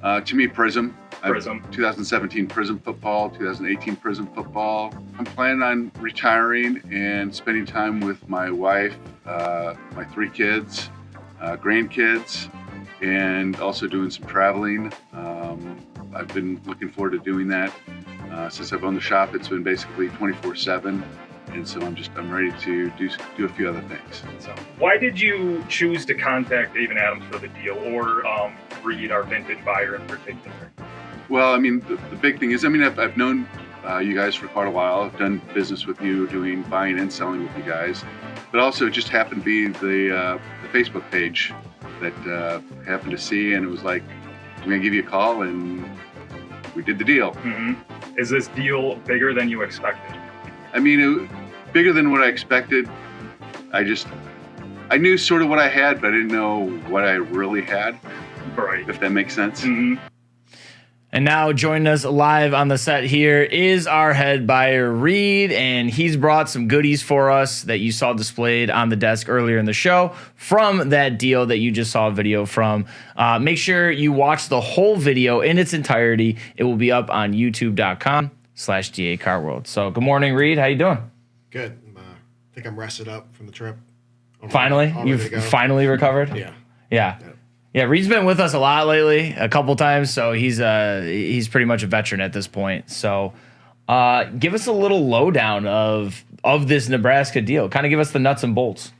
To me, Prism. Prism. 2017 Prism football, 2018 Prism football. I'm planning on retiring and spending time with my wife, my 3 kids, grandkids, and also doing some traveling. I've been looking forward to doing that. Since I've owned the shop, it's been basically 24/7. And so I'm ready to do a few other things. So, why did you choose to contact Dave & Adams for the deal, or Reed, our vintage buyer in particular? Well, I mean, the big thing is, I mean, I've known you guys for quite a while. I've done business with you, doing buying and selling with you guys. But also, it just happened to be the Facebook page that happened to see, and it was like, I'm going to give you a call, and we did the deal. Mm-hmm. Is this deal bigger than you expected? I mean, bigger than what I expected. I knew sort of what I had, but I didn't know what I really had. Right. If that makes sense. Mm-hmm. And now joining us live on the set here is our head buyer, Reed, and he's brought some goodies for us that you saw displayed on the desk earlier in the show from that deal that you just saw a video from. Make sure you watch the whole video in its entirety. It will be up on youtube.com/DA Car World. So good morning, Reed. How you doing? Good. I think I'm rested up from the trip. Finally? You've finally recovered? Yeah. Yeah, Reed's been with us a lot lately, a couple times, so he's pretty much a veteran at this point. So give us a little lowdown of this Nebraska deal. Kind of give us the nuts and bolts.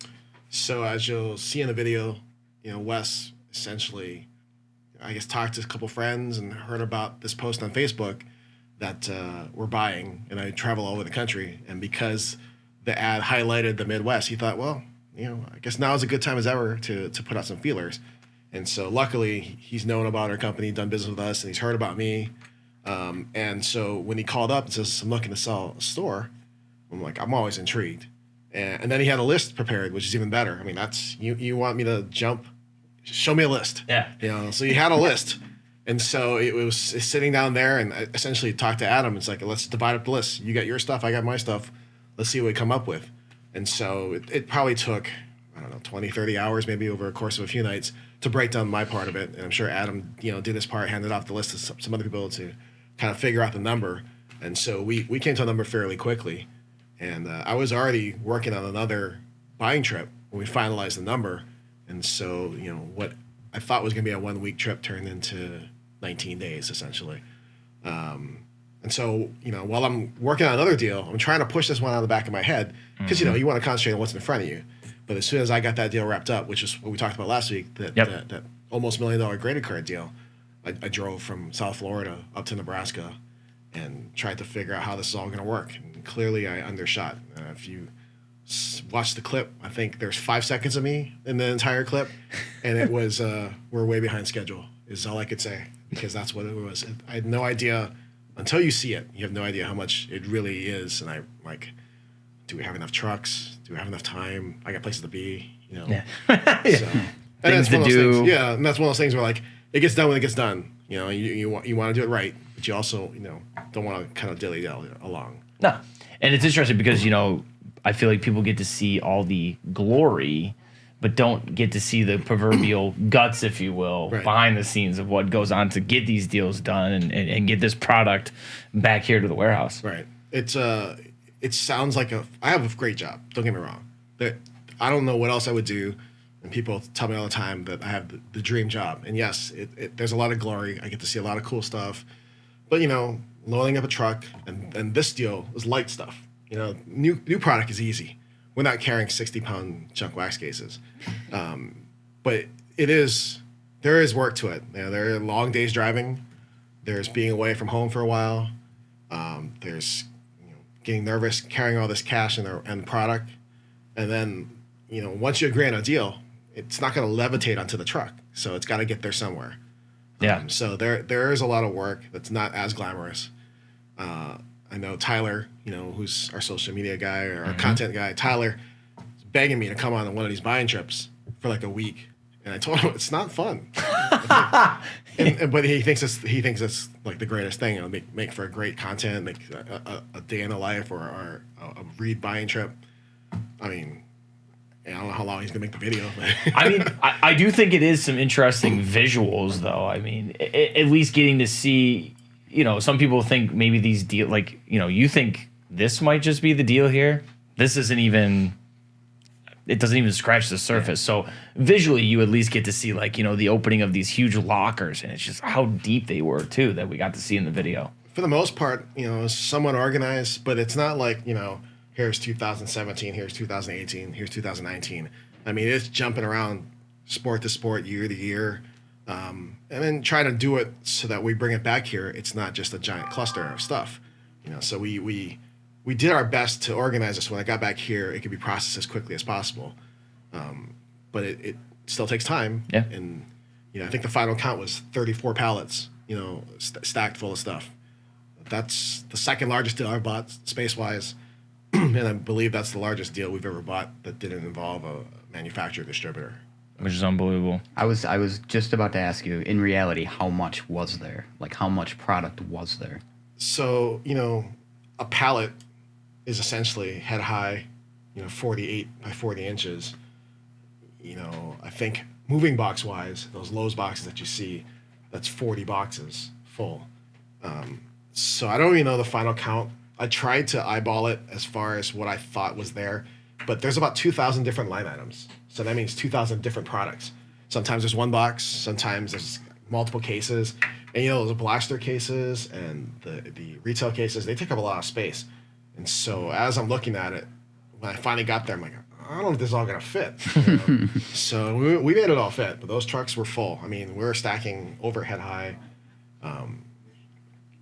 So as you'll see in the video, you know, Wes essentially, I guess, talked to a couple friends and heard about this post on Facebook that we're buying, and I travel all over the country. And because the ad highlighted the Midwest, he thought, well, you know, I guess now is a good time as ever to put out some feelers. And so luckily he's known about our company, done business with us, and he's heard about me. And so when he called up and says, I'm looking to sell a store, I'm like, I'm always intrigued. And then he had a list prepared, which is even better. I mean, that's, you want me to jump, show me a list. Yeah. You know, so he had a list. And so it was sitting down there, and I essentially talked to Adam. It's like, let's divide up the list. You got your stuff, I got my stuff. Let's see what we come up with. And so it probably took, I don't know, 20, 30 hours maybe over a course of a few nights to break down my part of it. And I'm sure Adam, you know, did his part, handed off the list to some other people to kind of figure out the number. And so we came to a number fairly quickly. And I was already working on another buying trip when we finalized the number. And so, you know, what I thought was going to be a 1 week trip turned into 19 days essentially. And so, you know, while I'm working on another deal, I'm trying to push this one out of the back of my head because, you know, you want to concentrate on what's in front of you. But as soon as I got that deal wrapped up, which is what we talked about last week, that almost $1 million graded card deal, I drove from South Florida up to Nebraska and tried to figure out how this is all going to work. And clearly I undershot. If you watch the clip, I think there's 5 seconds of me in the entire clip. And it was, we're way behind schedule is all I could say, because that's what it was. I had no idea. Until you see it, you have no idea how much it really is. And I'm like, do we have enough trucks? Do we have enough time? I got places to be, you know. Yeah. So, Things to do. Yeah, and that's one of those things where, like, it gets done when it gets done. You want to do it right, but you also don't want to kind of dilly dally along. No, and it's interesting because I feel like people get to see all the glory, but don't get to see the proverbial guts, if you will, Right. behind the scenes of what goes on to get these deals done and get this product back here to the warehouse. Right. It sounds like I have a great job. Don't get me wrong. I don't know what else I would do. And people tell me all the time that I have the dream job. And yes, there's a lot of glory. I get to see a lot of cool stuff. But loading up a truck and this deal is light stuff. New product is easy. We're not carrying 60-pound junk wax cases. But there is work to it. There are long days driving. There's being away from home for a while. There's getting nervous carrying all this cash and product. And then, once you agree on a deal, it's not going to levitate onto the truck. So it's got to get there somewhere. Yeah. So there is a lot of work that's not as glamorous. I know Tyler, who's our social media guy or our content guy. Tyler is begging me to come on one of these buying trips for like a week. And I told him it's not fun. But he thinks it's like the greatest thing. It'll make for a great content, make a day in the life or a read buying trip. I mean, I don't know how long he's gonna make the video. But I mean, I do think it is some interesting visuals, though. I mean, at least getting to see, some people think maybe these deal, like, you think this might just be the deal here. This isn't even. It doesn't even scratch the surface. So visually, you at least get to see like the opening of these huge lockers, and it's just how deep they were too that we got to see in the video. For the most part, it's somewhat organized, but it's not like here's 2017, here's 2018, here's 2019. I mean, it's jumping around sport to sport, year to year, and then trying to do it so that we bring it back here. It's not just a giant cluster of stuff, So we did our best to organize this. When I got back here, it could be processed as quickly as possible, but it still takes time. Yeah. And I think the final count was 34 pallets, stacked full of stuff. That's the second largest deal I've bought space-wise. And I believe that's the largest deal we've ever bought that didn't involve a manufacturer distributor. Which is unbelievable. I was just about to ask you, in reality, how much was there? Like, how much product was there? So, a pallet is essentially head high, 48 by 40 inches. I think moving box wise, those Lowe's boxes that you see, that's 40 boxes full. So I don't even know the final count. I tried to eyeball it as far as what I thought was there, but there's about 2,000 different line items. So that means 2,000 different products. Sometimes there's one box, sometimes there's multiple cases. And those blaster cases and the retail cases, they take up a lot of space. And so as I'm looking at it, when I finally got there, I'm like, I don't know if this is all gonna fit. So we made it all fit, but those trucks were full. I mean, we were stacking overhead high.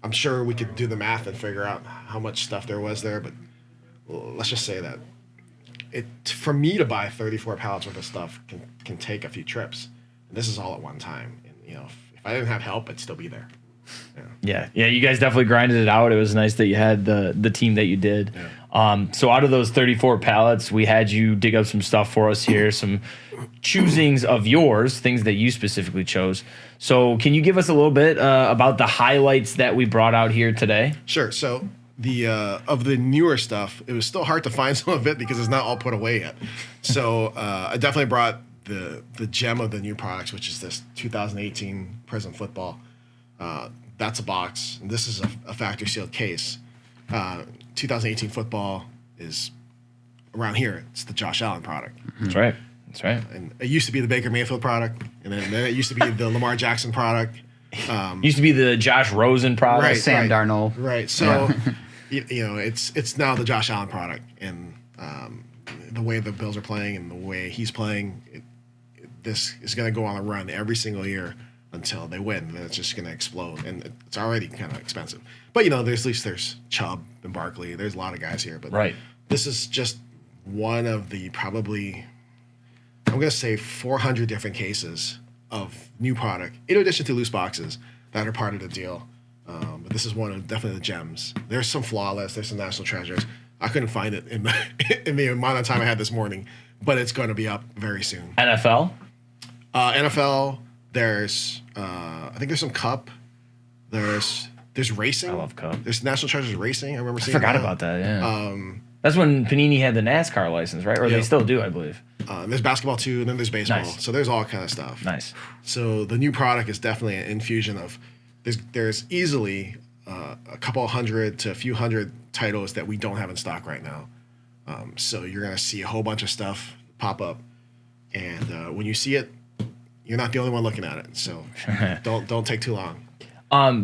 I'm sure we could do the math and figure out how much stuff there was there, but let's just say that for me to buy 34 pallets worth of stuff can take a few trips. And this is all at one time. And if I didn't have help, I'd still be there. Yeah. You guys definitely grinded it out. It was nice that you had the team that you did. Yeah. So out of those 34 pallets, we had you dig up some stuff for us here, some choosings of yours, things that you specifically chose. So can you give us a little bit about the highlights that we brought out here today? Sure. So of the newer stuff, it was still hard to find some of it because it's not all put away yet. So I definitely brought the gem of the new products, which is this 2018 Prism football. That's a box. And this is a factory sealed case. 2018 football is around here. It's the Josh Allen product. That's right. And it used to be the Baker Mayfield product, and then it used to be the Lamar Jackson product. Used to be the Josh Rosen product. Right. Sam Darnold. Right. So, it's now the Josh Allen product, and the way the Bills are playing and the way he's playing, this is going to go on a run every single year until they win. And then it's just going to explode, and it's already kind of expensive. But there's Chubb and Barkley. There's a lot of guys here, but Right. This is just one of the probably, I'm going to say 400 different cases of new product, in addition to loose boxes that are part of the deal. But this is one of definitely the gems. There's some flawless, there's some national treasures. I couldn't find it in the amount of time I had this morning, but it's going to be up very soon. NFL? NFL, There's I think there's some Cup. There's racing. I love Cup. There's National Treasures Racing. I remember seeing Forgot that. about that. Yeah. That's when Panini had the NASCAR license, right? Or Yeah. they still do, I believe. There's basketball too, and then there's baseball. Nice. So there's all kind of stuff. Nice. So the new product is definitely an infusion of. There's easily a couple hundred to a few hundred titles that we don't have in stock right now. So you're gonna see a whole bunch of stuff pop up, and when you see it, you're not the only one looking at it. So don't take too long.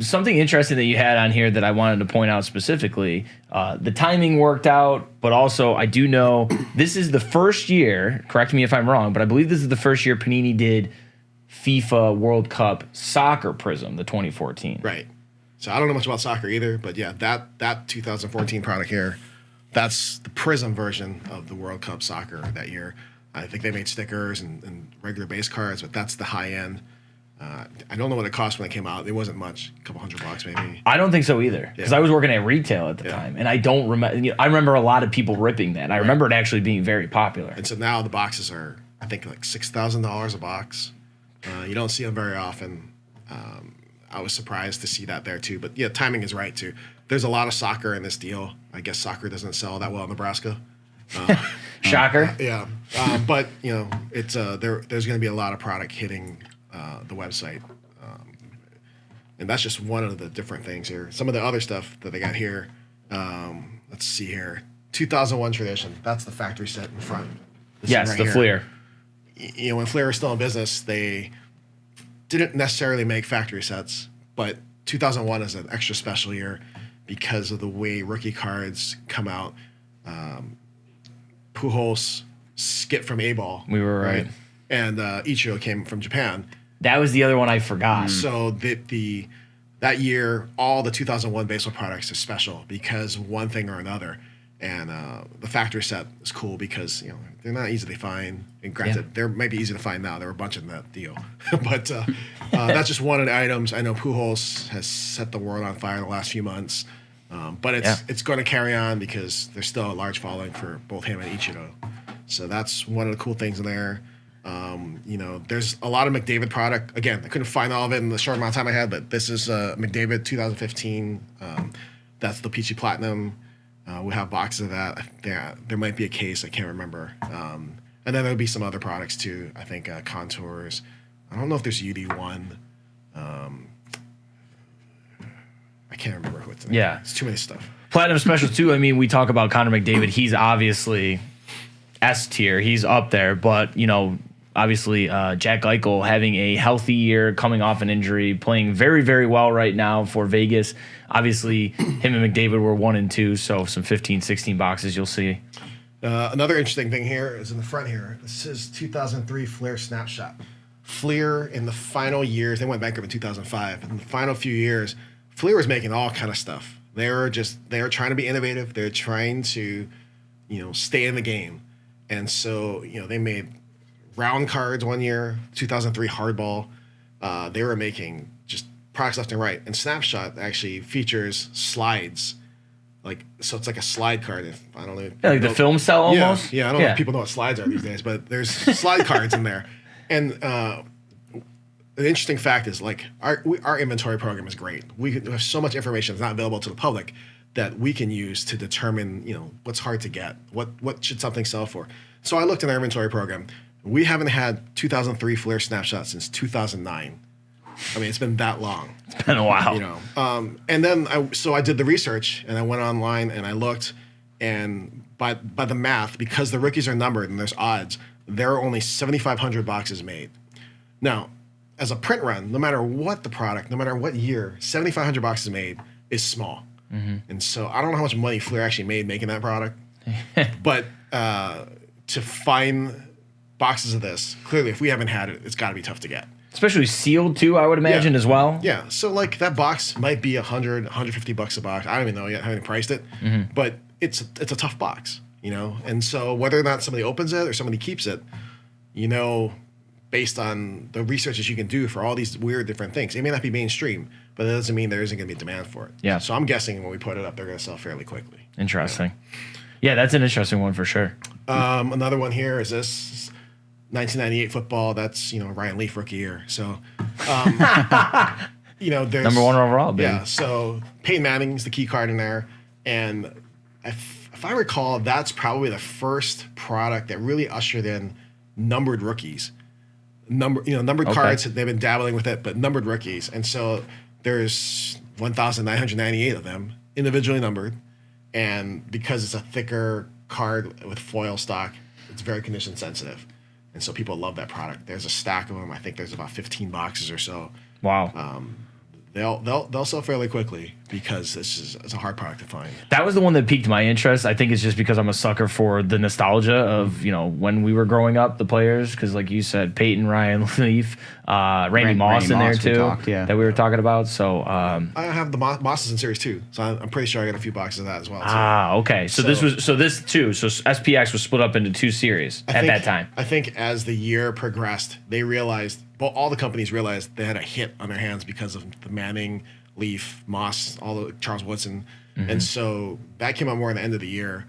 Something interesting that you had on here that I wanted to point out specifically, the timing worked out, but also I do know this is the first year, correct me if I'm wrong, but I believe this is the first year Panini did FIFA World Cup Soccer Prism, the 2014. Right. So I don't know much about soccer either, but yeah, that 2014 product here, that's the Prism version of the World Cup Soccer that year. I think they made stickers and regular base cards, but that's the high end. I don't know what it cost when it came out. It wasn't much, a couple $100 maybe. I don't think so either, because I was working at retail at the time, and I don't remember. I remember a lot of people ripping that. I remember it actually being very popular. And so now the boxes are, I think, like $6,000 a box. You don't see them very often. I was surprised to see that there too. But yeah, timing is right too. There's a lot of soccer in this deal. I guess soccer doesn't sell that well in Nebraska. Shocker. Yeah, but it's there's going to be a lot of product hitting the website, and that's just one of the different things here. Some of the other stuff that they got here. Let's see here. 2001 Tradition. That's the factory set in front. This Yes, right the here. Fleer. When Fleer was still in business, they didn't necessarily make factory sets, but 2001 is an extra special year because of the way rookie cards come out. Pujols skipped from A-ball. We were right. And Ichiro came from Japan. That was the other one I forgot. So that year, all the 2001 baseball products are special because of one thing or another. And the factory set is cool because they're not easy to find. And granted, they're maybe easy to find now. There were a bunch in that deal, but that's just one of the items. I know Pujols has set the world on fire the last few months, but it's going to carry on because there's still a large following for both him and Ichiro. So that's one of the cool things in there. There's a lot of McDavid product. Again, I couldn't find all of it in the short amount of time I had, but this is McDavid 2015. That's the Peachy Platinum. We have boxes of that. There might be a case. I can't remember. And then there'll be some other products too. I think Contours. I don't know if there's UD1. I can't remember what's in there. Yeah. It's too many stuff. Platinum Special too. I mean, we talk about Connor McDavid. He's obviously S tier. He's up there, but obviously Jack Eichel having a healthy year, coming off an injury, playing very, very well right now for Vegas. Obviously, him and McDavid were 1 and 2, so some 15, 16 boxes you'll see. Another interesting thing here is in the front here. This is 2003 Fleer Snapshot. Fleer in the final years, they went bankrupt in 2005. In the final few years, Fleer was making all kind of stuff. They were trying to be innovative. They're trying to, stay in the game. And so, they made round cards one year, 2003 Hardball. They were making just products left and right. And Snapshot actually features slides. So it's like a slide card. If I don't know. Yeah, like the film cell almost? Yeah, I don't know if people know what slides are these days, but there's slide cards in there. And the interesting fact is, our inventory program is great. We have so much information that's not available to the public that we can use to determine, what's hard to get, what should something sell for. So I looked in our inventory program. We haven't had 2003 Fleer Snapshot since 2009. I mean, it's been that long. It's been a while. And then I did the research and I went online and I looked, and by the math, because the rookies are numbered and there's odds, there are only 7,500 boxes made. Now, as a print run, no matter what the product, no matter what year, 7,500 boxes made is small. Mm-hmm. And so I don't know how much money Fleer actually made making that product, but to find boxes of this, clearly, if we haven't had it, it's got to be tough to get. Especially sealed too, I would imagine as well. Yeah. So that box might be $100, $150 a box. I don't even know yet. I haven't priced it, but it's a tough box, And so whether or not somebody opens it or somebody keeps it, based on the research that you can do for all these weird different things, it may not be mainstream, but that doesn't mean there isn't going to be demand for it. Yeah. So I'm guessing when we put it up, they're going to sell fairly quickly. Interesting. Yeah, that's an interesting one for sure. Another one here is this 1998 football, that's, Ryan Leaf rookie year. So, there's Number 1 overall, baby. Yeah. So Peyton Manning's the key card in there. And if I recall, that's probably the first product that really ushered in numbered rookies. Numbered cards, they've been dabbling with it, but numbered rookies. And so there's 1,998 of them individually numbered. And because it's a thicker card with foil stock, it's very condition sensitive. And so people love that product. There's a stack of them. I think there's about 15 boxes or so. Wow. They'll sell fairly quickly because it's a hard product to find. That was the one that piqued my interest. I think it's just because I'm a sucker for the nostalgia of, when we were growing up, the players. Because like you said, Peyton, Ryan Leaf, Randy Moss in there too, that we were talking about. So I have the Mosses in Series 2, so I'm pretty sure I got a few boxes of that as well. Okay. So this too. So SPX was split up into 2 series that time. I think as the year progressed, they realized, all the companies realized they had a hit on their hands because of the Manning, Leaf, Moss, all the Charles Woodson. And so that came out more at the end of the year,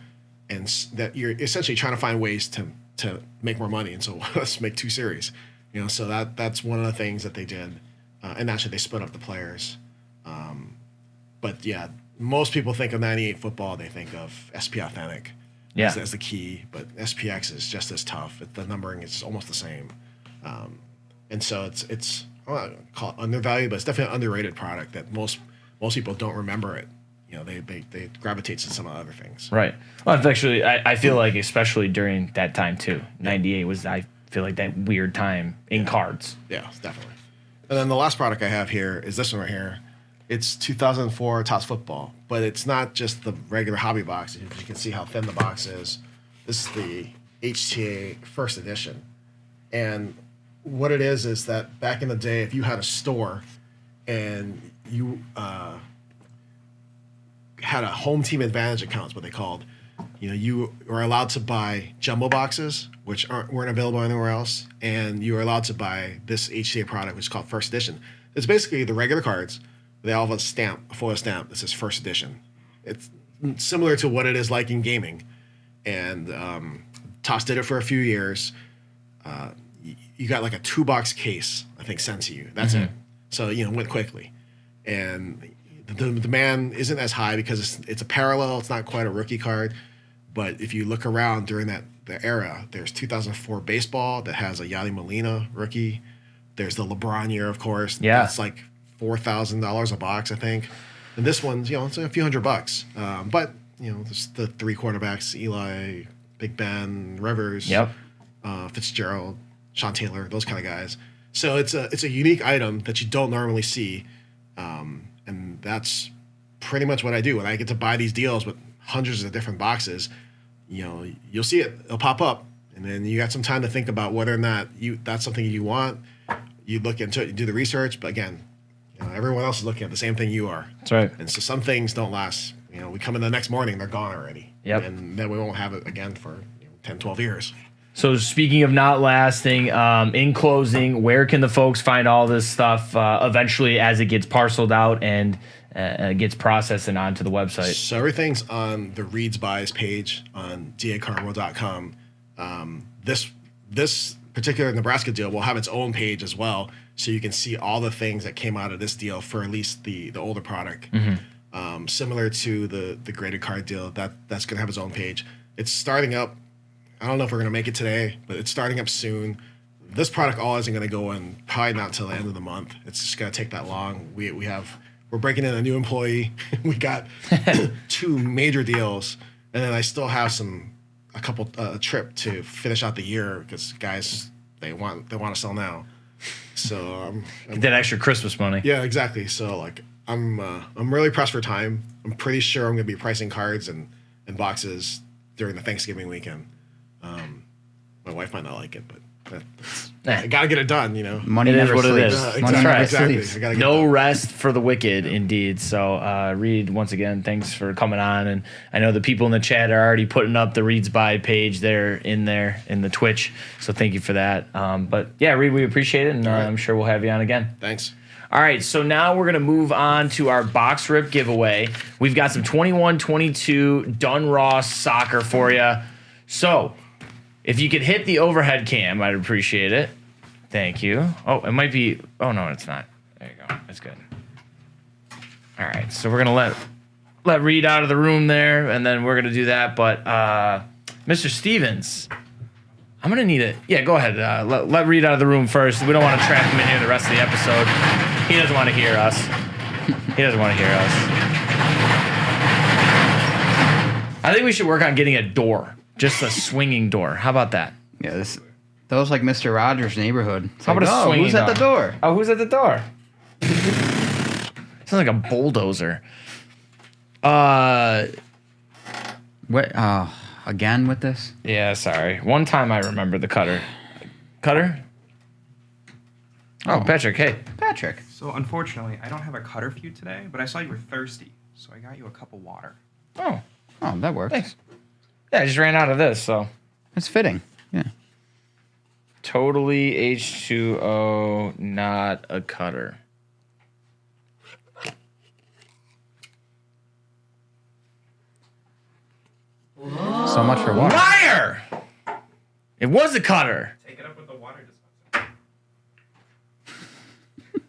and that you're essentially trying to find ways to make more money. And so let's make 2 series, so that's one of the things that they did. And actually they split up the players. But yeah, most people think of 98 football, they think of SP Authentic as the key, but SPX is just as tough. The numbering is almost the same. And so it's I don't wanna call it undervalued, but it's definitely an underrated product that most people don't remember it. They gravitate to some other things. Right. Well, actually, I feel like especially during that time too. 98 was, I feel like, that weird time in cards. Yeah, definitely. And then the last product I have here is this one right here. It's 2004 Topps Football, but it's not just the regular hobby box. You can see how thin the box is. This is the HTA First Edition. And what it is that back in the day, if you had a store and you had a home team advantage account, is what they called, you were allowed to buy jumbo boxes, which weren't available anywhere else, and you were allowed to buy this HTA product, which is called First Edition. It's basically the regular cards. They all have a foil stamp that says First Edition. It's similar to what it is like in gaming, and Topps did it for a few years. You got like a 2-box case, I think, sent to you. That's it. So, it went quickly. And the demand isn't as high because it's a parallel. It's not quite a rookie card. But if you look around during the era, there's 2004 baseball that has a Yadi Molina rookie. There's the LeBron year, of course. Yeah. That's like $4,000 a box, I think. And this one's, it's a few $100. But, there's the 3 quarterbacks, Eli, Big Ben, Rivers, Fitzgerald, Sean Taylor, those kind of guys. So it's a unique item that you don't normally see, and that's pretty much what I do when I get to buy these deals with hundreds of different boxes. You'll see it; it'll pop up, and then you got some time to think about whether or not that's something you want. You look into it, you do the research, but again, everyone else is looking at the same thing you are. That's right. And so some things don't last. We come in the next morning, they're gone already. Yep. And then we won't have it again for 10, 12 years. So speaking of not lasting, in closing, where can the folks find all this stuff eventually as it gets parceled out and gets processed and onto the website? So everything's on the Reads Buys page on dacardworld.com. This particular Nebraska deal will have its own page as well, so you can see all the things that came out of this deal for at least the older product. Similar to the graded card deal, that's going to have its own page. It's starting up. I don't know if we're going to make it today, but it's starting up soon. This product all isn't going to go in probably not till the end of the month. It's just going to take that long. We're breaking in a new employee. We got 2 major deals, and then I still have a couple trip to finish out the year because guys they want to sell now. So Get that extra Christmas money. Yeah, exactly. So I'm really pressed for time. I'm pretty sure I'm going to be pricing cards and boxes during the Thanksgiving weekend. My wife might not like it, but I got to get it done, Money It is never what it sleeps. is. Money That's never right. Exactly. sleeps. I gotta get No it done. rest for the wicked, indeed. So, Reed, once again, thanks for coming on. And I know the people in the chat are already putting up the Reed's Buy page there in the Twitch. So thank you for that. But yeah, Reed, we appreciate it, and I'm sure we'll have you on again. Thanks. All right, so now we're going to move on to our box rip giveaway. We've got some 21-22 Donruss Soccer for you. So If you could hit the overhead cam, I'd appreciate it. Thank you. Oh, it might be. Oh no, it's not. There you go. That's good. All right, so we're gonna let Reed out of the room there, and then we're gonna do that. But Mr. Stevens, I'm gonna need it. Yeah, go ahead. Let Reed out of the room first. We don't want to trap him in here the rest of the episode. He doesn't want to hear us. He doesn't want to hear us. I think we should work on getting a door, just a swinging door. How about that? Yeah, that was like Mr. Rogers' Neighborhood. It's How like, about a swinging who's at the door? Oh, who's at the door? Sounds like a bulldozer. What? Again with this? Yeah, sorry. One time I remember the cutter. Cutter? Oh, Patrick, hey. Patrick. So unfortunately, I don't have a cutter for you today, but I saw you were thirsty, so I got you a cup of water. Oh, Oh, that works. thanks. Yeah, I just ran out of this, so. It's fitting. Yeah. Totally H2O, not a cutter. So much for water. Liar! It was a cutter. Take it up with the water dispenser.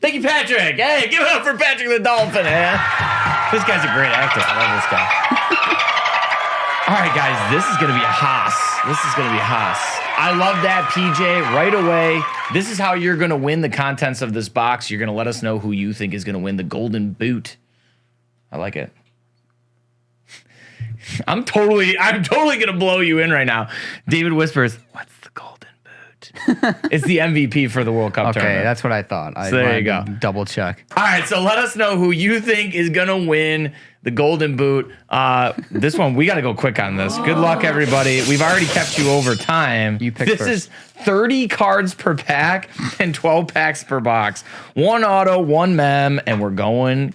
Thank you, Patrick. Hey, give it up for Patrick the Dolphin, man. This guy's a great actor. I love this guy. All right, guys, this is going to be a hoss. This is going to be a hoss. I love that, PJ, right away. This is how you're going to win the contents of this box. You're going to let us know who you think is going to win the golden boot. I like it. I'm totally going to blow you in right now. David whispers, "What's the golden boot?" It's the MVP for the World Cup Okay, tournament. that's what I thought. So there you go. Double check. All right, so let us know who you think is going to win the golden boot. This one, we got to go quick on this. Good luck, everybody. We've already kept you over time. You pick This first. is 30 cards per pack and 12 packs per box. One auto, one mem, and we're going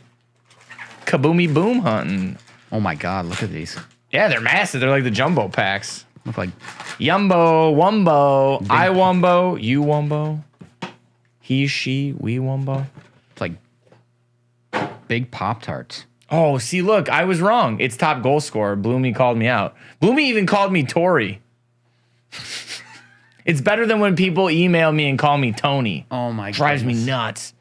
kaboomy boom hunting. Oh my God, look at these. Yeah, they're massive. They're like the jumbo packs. Look like Yumbo, Wumbo, I Wumbo, you Wumbo, he, she, we Wumbo. it's like big Pop-Tarts. Oh, see, look, I was wrong. It's top goal scorer. Bloomy called me out. Bloomy even called me Tori. It's better than when people email me and call me Tony. Oh my God. Drives me nuts.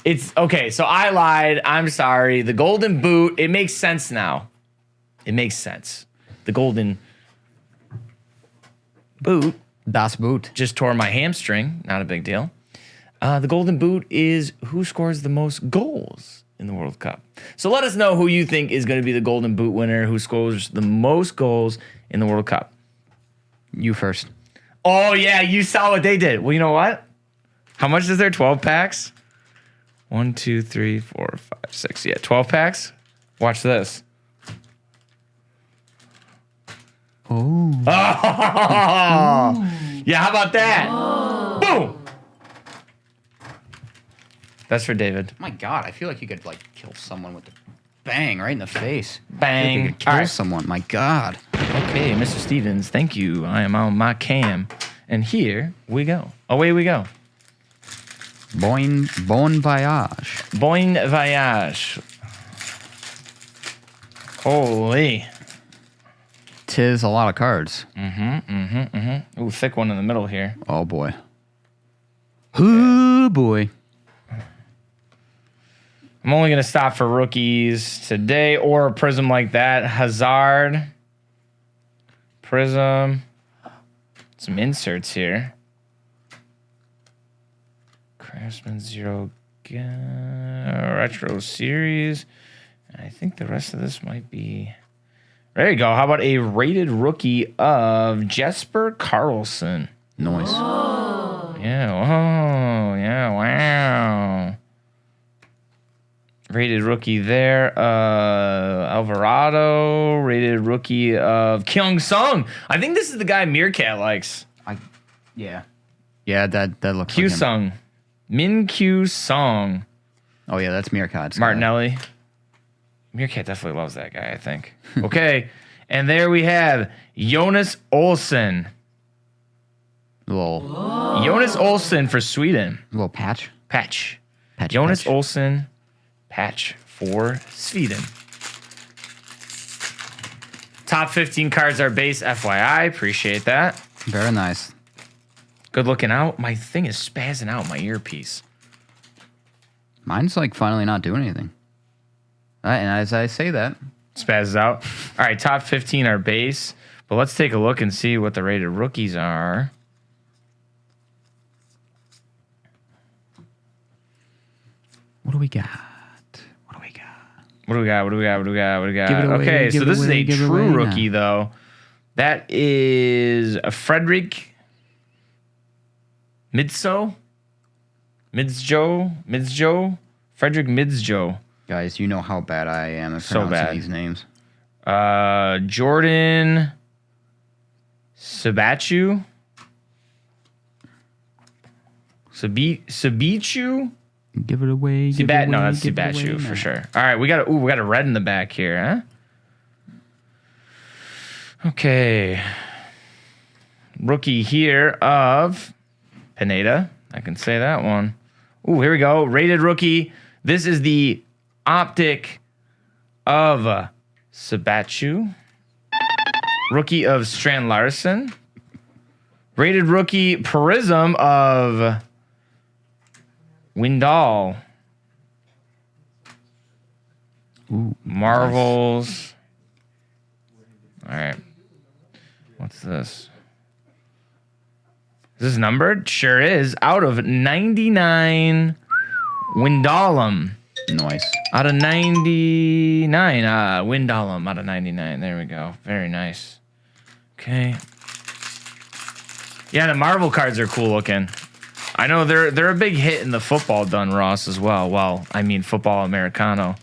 It's okay, so I lied. I'm sorry. The golden boot, it makes sense now. It makes sense. The golden boot Das Boot. just tore my hamstring. Not a big deal. The golden boot is who scores the most goals in the World Cup. So let us know who you think is going to be the golden boot winner, who scores the most goals in the World Cup. You first. Oh, yeah, you saw what they did. Well, you know what? How much is there? 12 packs? 1, 2, 3, 4, 5, 6. Yeah, 12 packs. Watch this. Oh. Yeah, how about that? Boom. That's for David. My God, I feel like you could like kill someone with a bang right in the face. Bang. You could kill All right. someone. My God. Okay, Mr. Stevens, thank you. I am on my cam. And here we go. Away we go. Bon voyage. Bon voyage. Holy. Tis a lot of cards. Ooh, thick one in the middle here. Oh boy. Oh boy. I'm only going to stop for rookies today or a prism like that. Hazard. Prism. Some inserts here. Craftsman Zero Retro Series. I think the rest of this might be... There you go. How about a rated rookie of Jesper Carlson? Noise. Yeah. Oh, yeah. Wow. Rated rookie there. Alvarado. Rated rookie of Kyung Sung. I think this is the guy Meerkat likes. Yeah. Yeah, that looks Q like him. Sung. Min Q Song. Oh yeah, that's Meerkat's guy. Martinelli. Meerkat definitely loves that guy, I think. Okay. And there we have Jonas Olsen. Jonas Olsen for Sweden. Little patch. Patch. Patch. Jonas patch. Olsen. Patch for Sweden. top 15 cards are base. FYI, appreciate that. Very nice. Good looking out. My thing is spazzing out. My earpiece. Mine's like finally not doing anything. And as I say that, Spazzes out. All right, top 15 are base. But let's take a look and see what the rated rookies are. what do we got? What do we got? Give it away, Okay, give so it this is away, a give it true away rookie, though. That is a Frederick Midzo. Frederick Midzo. Guys, you know how bad I am at So pronouncing bad. these names. Jordan Sabachu. Sabichu? Give it away. Give it away. No, that's give it Sabachu away for now. sure. All right, we got a red in the back here, huh? Okay. Rookie here of Pineda. I can say that one. Ooh, here we go. Rated rookie. This is the optic of Sabachu. Rookie of Strand Larson. Rated rookie Prism of Windall. Ooh, Marvels. All right. What's this? Is this numbered? Sure is. Out of 99. Windallum. nice. Out of 99. Windallum out of 99. There we go. Very nice. Okay. Yeah, the Marvel cards are cool looking. I know they're a big hit in the football Donruss as well. Well, I mean football Americano.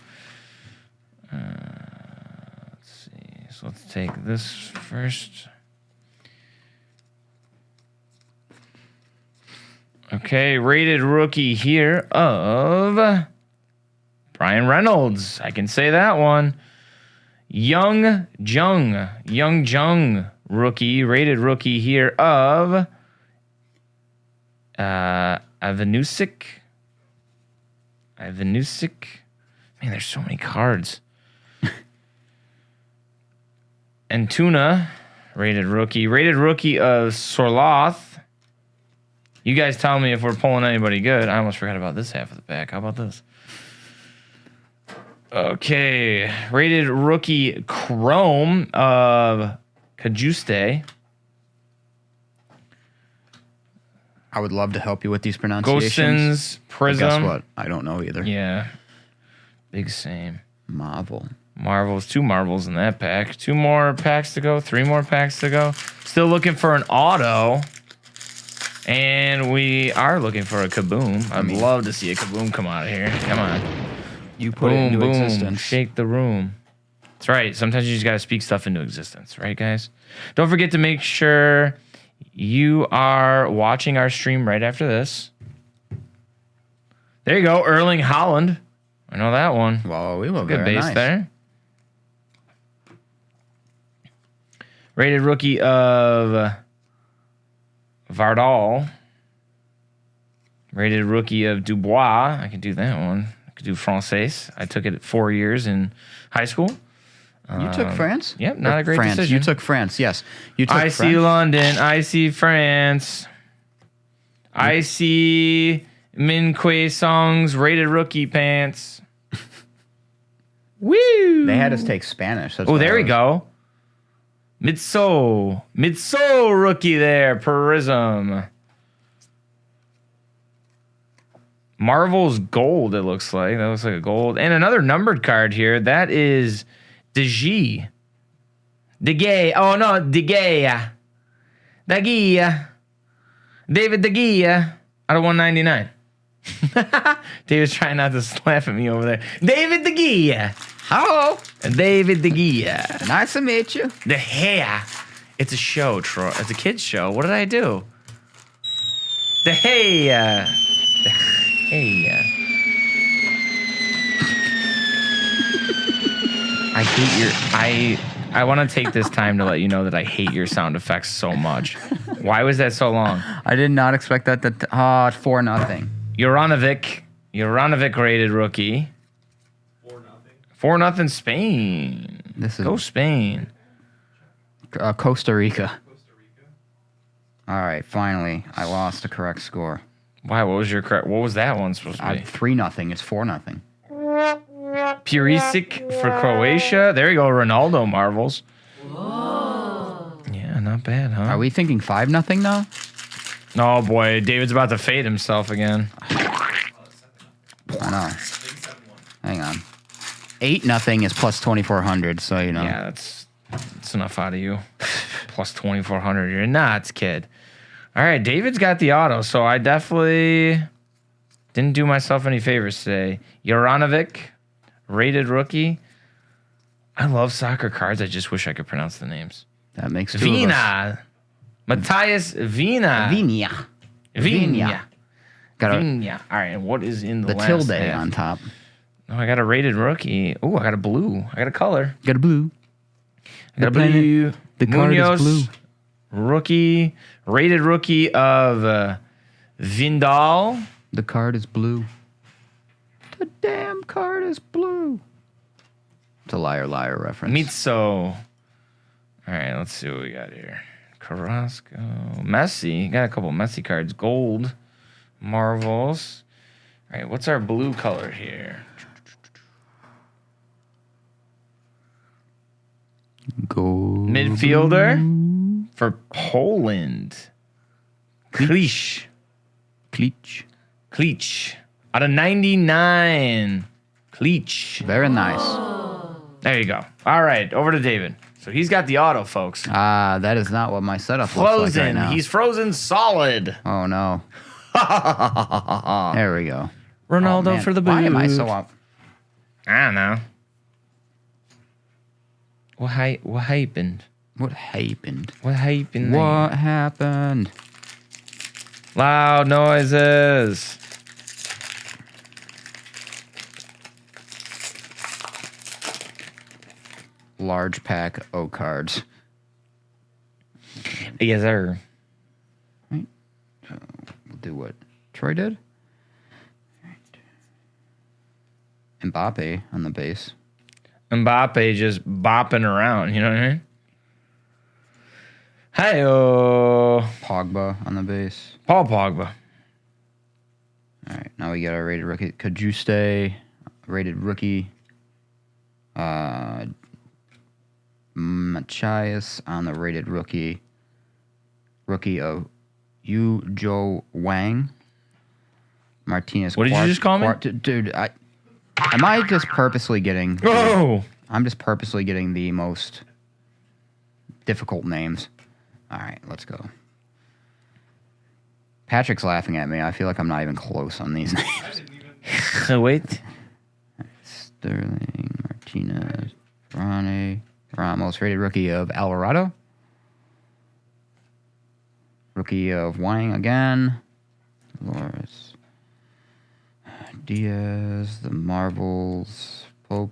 Let's see. So let's take this first. Okay, rated rookie here of Brian Reynolds. I can say that one. Young Jung rookie, rated rookie here of Ivanusik. Man, there's so many cards. And Tuna, rated rookie of Sorloth. You guys tell me if we're pulling anybody good. I almost forgot about this half of the back. How about this? Okay. Rated rookie Chrome of Kajuste. I would love to help you with these pronunciations. Ghostins But Prism. guess what? I don't know either. Yeah. Big same. Marvel. Marvels. 2 Marvels in that pack. 2 more packs to go. 3 more packs to go. Still looking for an auto. And we are looking for a Kaboom. I'd love to see a Kaboom come out of here. Come on. You put it Boom, into boom. existence. Shake the room. That's right. Sometimes you just got to speak stuff into existence. Right, guys? Don't forget to make sure you are watching our stream right after this. There you go. Erling Haaland. I know that one. Well, we look Good very base nice. there. Rated rookie of Vardal. Rated rookie of Dubois. I can do that one. I could do Français. I took it 4 years in high school. You took France? Yep, not Or a great France. decision. You took France, yes. You took I France. see London. I see France. I see Min Kwei Song's rated rookie pants. Woo! They had us take Spanish. That's Oh, why there I we was- go. Mitso rookie there, Prism. Marvel's gold, it looks like. That looks like a gold. And another numbered card here. That is De Gea. Oh, no, De Gea. David De Gea out of 199. David's trying not to laugh at me over there. David De Gea. Hello. David De Gea. Nice to meet you. The hair. It's a show, Troy. It's a kid's show. What did I do? The hair. The hair. I hate your. I want to take this time to let you know that I hate your sound effects so much. Why was that so long? I did not expect that. It's 4-0. Juranovic rated rookie. 4-0 Spain. This is Go Spain. Costa Rica. All right, finally, I lost the correct score. Why? What was your correct? What was that one supposed to be? 3-0. It's 4-0. Purisic for Croatia. There you go, Ronaldo marvels. Yeah, not bad, huh? Are we thinking 5-0 now? Oh boy, David's about to fade himself again. I know. Hang on. 8-0 is plus 2,400. So you know. Yeah, that's enough out of you. Plus 2,400. You're nuts, kid. All right, David's got the auto, so I definitely didn't do myself any favors today. Juranovic, rated rookie. I love soccer cards. I just wish I could pronounce the names. That makes 2 of us. Vina. Matthias Vina. Vinia. Vina. Got a Vina. All right, and what is in the last tilde half? on top. Oh, I got a rated rookie. Oh, I got a blue. I got a color. Got a blue. I got a planet- blue. the card is Munoz, blue. Rookie. Rated rookie of Vindal. The card is blue. The damn card is blue. It's a liar reference. Mitso. All right, let's see what we got here. Carrasco. Messi. Got a couple Messi cards. Gold. Marvels. All right, what's our blue color here? Gold. Midfielder for Poland. Klich. Cleach. Klich. Out of 99. Klich. Very nice. There you go. All right, over to David. So he's got the auto, folks. That is not what my setup looks like right Frozen. now. He's frozen solid. Oh, no. There we go. Ronaldo Oh, man. for the boot. Why am I so up? I don't know. What happened? What happened? What happened? What happened? Loud noises. Large pack O cards. Yes, sir. We'll do what Troy did. Mbappe on the base. Mbappe just bopping around. You know what I mean? Hey-oh. Pogba on the base. Paul Pogba. All right, now we got our rated rookie. Could you stay rated rookie? Machias on the rated rookie. Rookie of Yu Jo Wang. Martinez. What did you just call me? Dude, am I just purposely getting... Oh. I'm just purposely getting the most difficult names. All right, let's go. Patrick's laughing at me. I feel like I'm not even close on these names. Wait. Sterling, Martinez, Rane, Ramos, rated rookie of Alvarado. Rookie of Wang again. Loris. Diaz, the Marvels, Pope.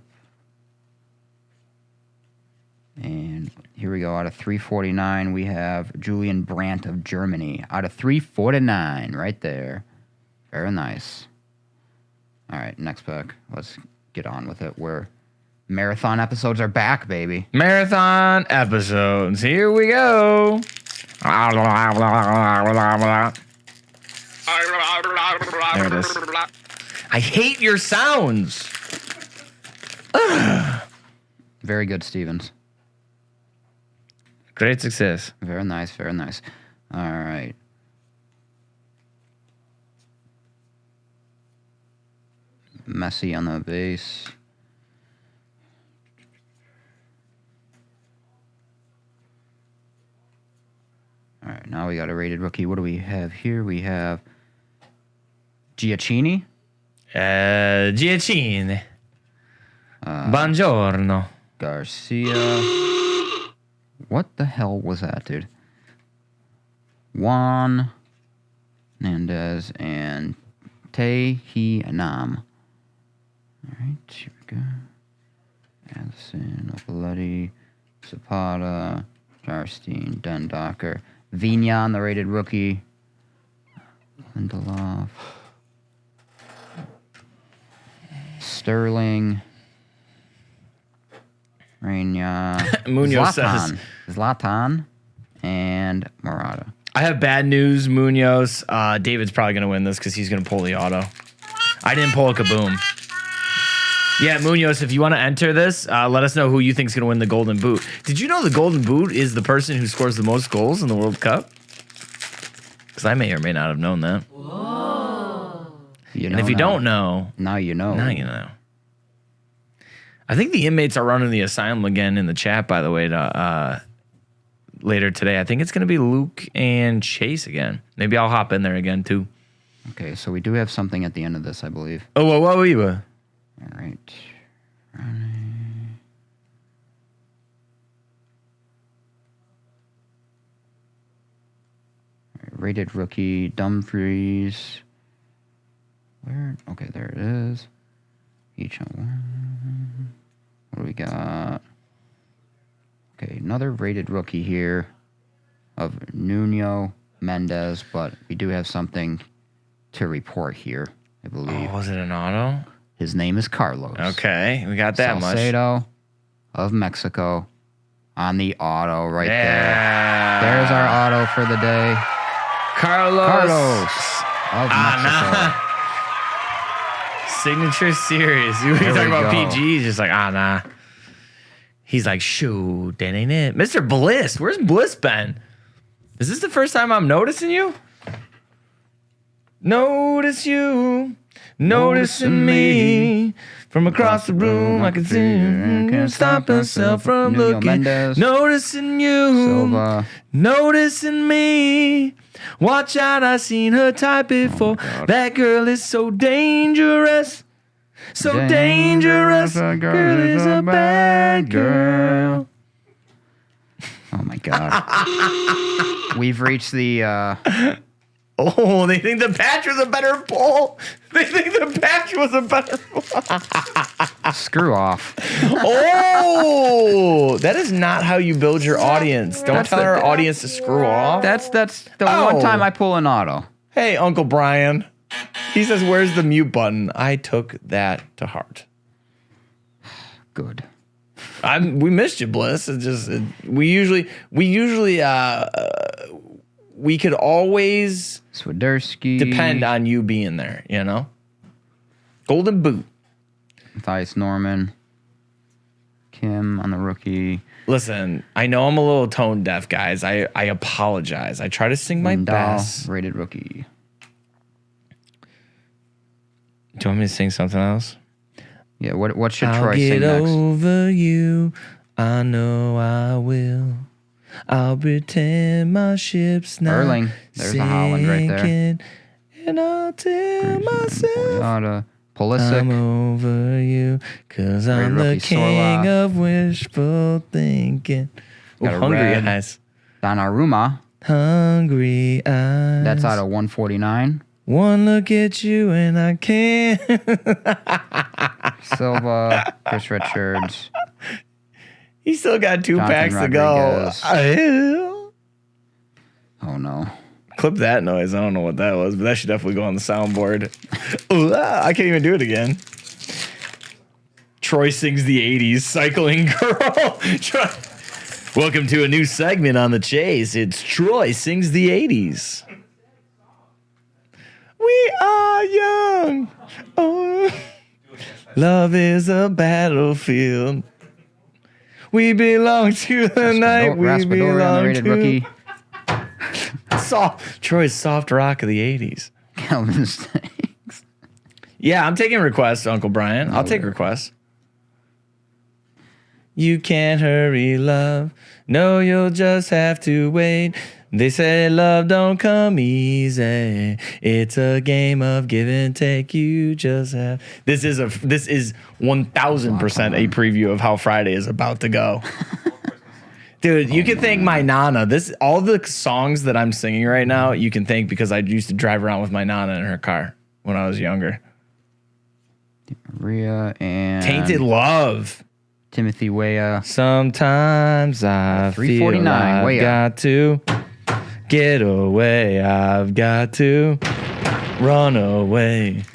And here we go. Out of 349, we have Julian Brandt of Germany. Out of 349, right there. Very nice. All right, next pack. Let's get on with it. Where marathon episodes are back, baby. Marathon episodes. Here we go. There it is. I hate your sounds. Very good, Stevens. Great success. Very nice, very nice. All right. Messi on the base. All right, now we got a rated rookie. What do we have here? We have Giacchini. Giacchini. Buongiorno. Garcia. What the hell was that, dude? Juan Hernandez and Tae Nam. All right, here we go. Addison, Opaletti, Zapata, Jarstein, Dundocker, Vina on the rated rookie. Lindelof. Sterling. Reina. Munoz says. Zlatan and Murata. I have bad news, Munoz. David's probably going to win this because he's going to pull the auto. I didn't pull a kaboom. Yeah, Munoz, if you want to enter this, let us know who you think is going to win the Golden Boot. Did you know the Golden Boot is the person who scores the most goals in the World Cup? Because I may or may not have known that. And if you don't know... Now you know. Now you know. I think the inmates are running the asylum again in the chat, by the way, later today. I think it's going to be Luke and Chase again. Maybe I'll hop in there again, too. Okay, so we do have something at the end of this, I believe. Oh, what were you? All right. Rated rookie, Dumfries. Where? Okay, there it is. Each one. What do we got? Okay, another rated rookie here of Nuno Mendes, but we do have something to report here, I believe. Oh, was it an auto? His name is Carlos. Okay, we got that Salcedo of Mexico on the auto right there. Yeah. There's our auto for the day. Carlos of Mexico. nah. Signature series. We There talk we about go. PG. He's just like, nah. He's like, shoot, that ain't it. Mr. Bliss, where's Bliss been? Is this the first time I'm noticing you? Notice you, noticing me. From across the room, I can see you. Can't stop myself from Nuno looking. Mendes. Noticing you, Silva. noticing me. Watch out, I seen her type before. That girl is so dangerous. So dangerous. Girl is a bad girl. Oh my God. We've reached the Oh, they think the patch was a better pull. They think the patch was a better pull. screw off. Oh, that is not how you build your audience. Don't tell our audience to screw off. That's the Oh. one time I pull an auto. Hey, Uncle Brian. He says, "Where's the mute button?" I took that to heart. Good. We missed you, Bliss. It's just we usually we could always Swiderski. depend on you being there. You know, Golden Boot. Matthias Norman. Kim on the rookie. Listen, I know I'm a little tone deaf, guys. I apologize. I try to sing my Lindahl, best. rated rookie. Do you want me to sing something else? Yeah, what should I'll Troy get sing next? over you. I know I will. I'll pretend my ship's not Erling. There's a Holland right there. sinking, and I'll tell myself Boyata, Pulisic. I'm over you, cause I'm the rookie, king Sorla. of wishful thinking. Oh, Got a hungry red. eyes. Donnarumma. Hungry eyes. That's out of 149. One look at you and I can't. Silva. Chris Richards. He still got two Jonathan packs to go. Rodriguez. Oh no. Clip that noise. I don't know what that was, but that should definitely go on the soundboard. Ooh, I can't even do it again. Troy sings the 80s cycling girl. Welcome to a new segment on The Chase. It's Troy sings the 80s. We are young. Oh. Love is a battlefield. We belong to the night. We Raspadori on the belong rated to rookie. Troy's soft rock of the 80s. Calvin Stakes. Yeah, I'm taking requests, Uncle Brian. I'll take requests. You can't hurry, love. No, you'll just have to wait. They say love don't come easy. It's a game of give and take. You just have. This is 1000% a preview of how Friday is about to go. Dude, you can thank my Nana. All the songs that I'm singing right now, you can thank because I used to drive around with my Nana in her car when I was younger. Maria and Tainted Love. Timothy Weah. Sometimes I feel 349, I've way up. got to get away. I've got to run away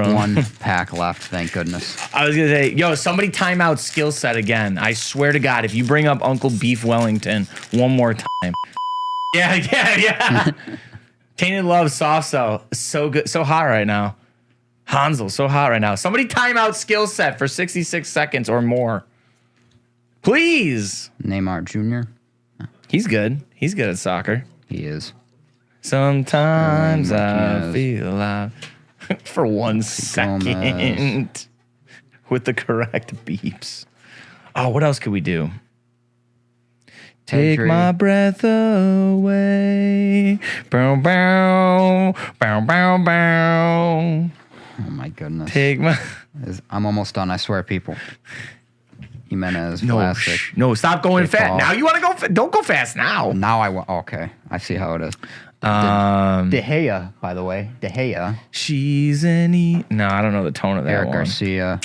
from. One pack left, thank goodness. I was going to say, yo, somebody timeout skill set again. I swear to God, if you bring up Uncle Beef Wellington one more time. Yeah. Tainted Love Soft Cell. So good. So hot right now. Hansel, so hot right now. Somebody timeout skill set for 66 seconds or more. Please. Neymar Jr. He's good. He's good at soccer. He is. Sometimes I Martinez. feel alive for 1 second Gomez. with the correct beeps. Oh, what else could we do? Take Pedri. my breath away. Bow, bow, bow, bow, bow. Oh my goodness. Take my. I'm almost done, I swear, people. Jimenez, No, Vlasic. no, stop going Jake fast. Paul. Now you want to go? Don't go fast now. Now I want. Okay, I see how it is. De Gea, by the way. De Gea. She's an E. No, I don't know the tone of that Eric one. Garcia.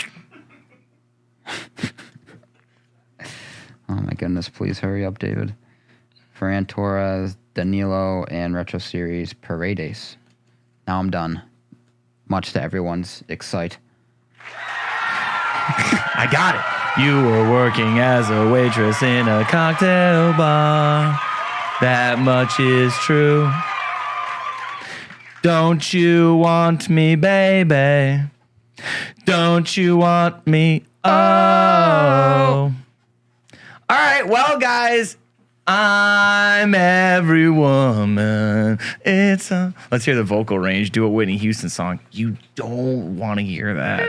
Oh my goodness, please hurry up, David. Ferran Torres, Danilo, and Retro Series Paredes. Now I'm done. Much to everyone's excite. I got it. You were working as a waitress in a cocktail bar. That much is true. Don't you want me, baby? Don't you want me? Oh. All right, well, guys, I'm every woman. It's a. Let's hear the vocal range. Do a Whitney Houston song. You don't want to hear that.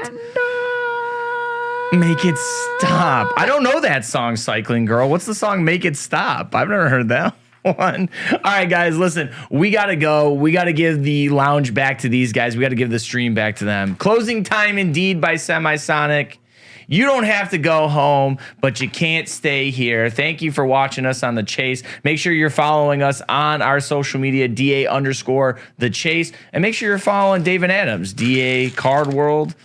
Make it stop. I don't know that song, Cycling Girl. What's the song Make It Stop? I've never heard that one. All right, guys, listen. We got to go. We got to give the lounge back to these guys. We got to give the stream back to them. Closing time indeed by Semisonic. You don't have to go home, but you can't stay here. Thank you for watching us on The Chase. Make sure you're following us on our social media, DA_The Chase. And make sure you're following Dave and Adams, DA Card World,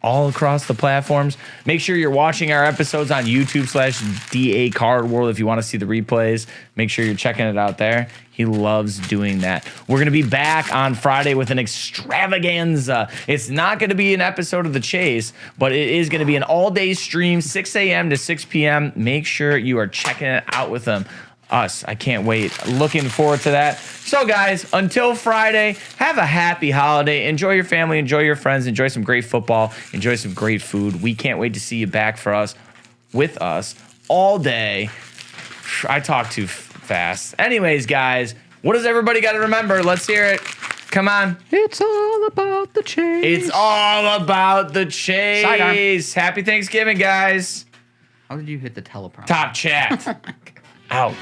all across the platforms. Make sure you're watching our episodes on YouTube/DA Card World if you want to see the replays. Make sure you're checking it out there. He loves doing that. We're going to be back on Friday with an extravaganza. It's not going to be an episode of The Chase, but it is going to be an all-day stream, 6 a.m. to 6 p.m. Make sure you are checking it out with them. Us. I can't wait. Looking forward to that. So, guys, until Friday, have a happy holiday. Enjoy your family. Enjoy your friends. Enjoy some great football. Enjoy some great food. We can't wait to see you back with us all day. I talk too fast. Anyways, guys, what does everybody got to remember? Let's hear it. Come on. It's all about the chase. It's all about the chase. Sidearm. Happy Thanksgiving, guys. How did you hit the teleprompter? Top chat. Out.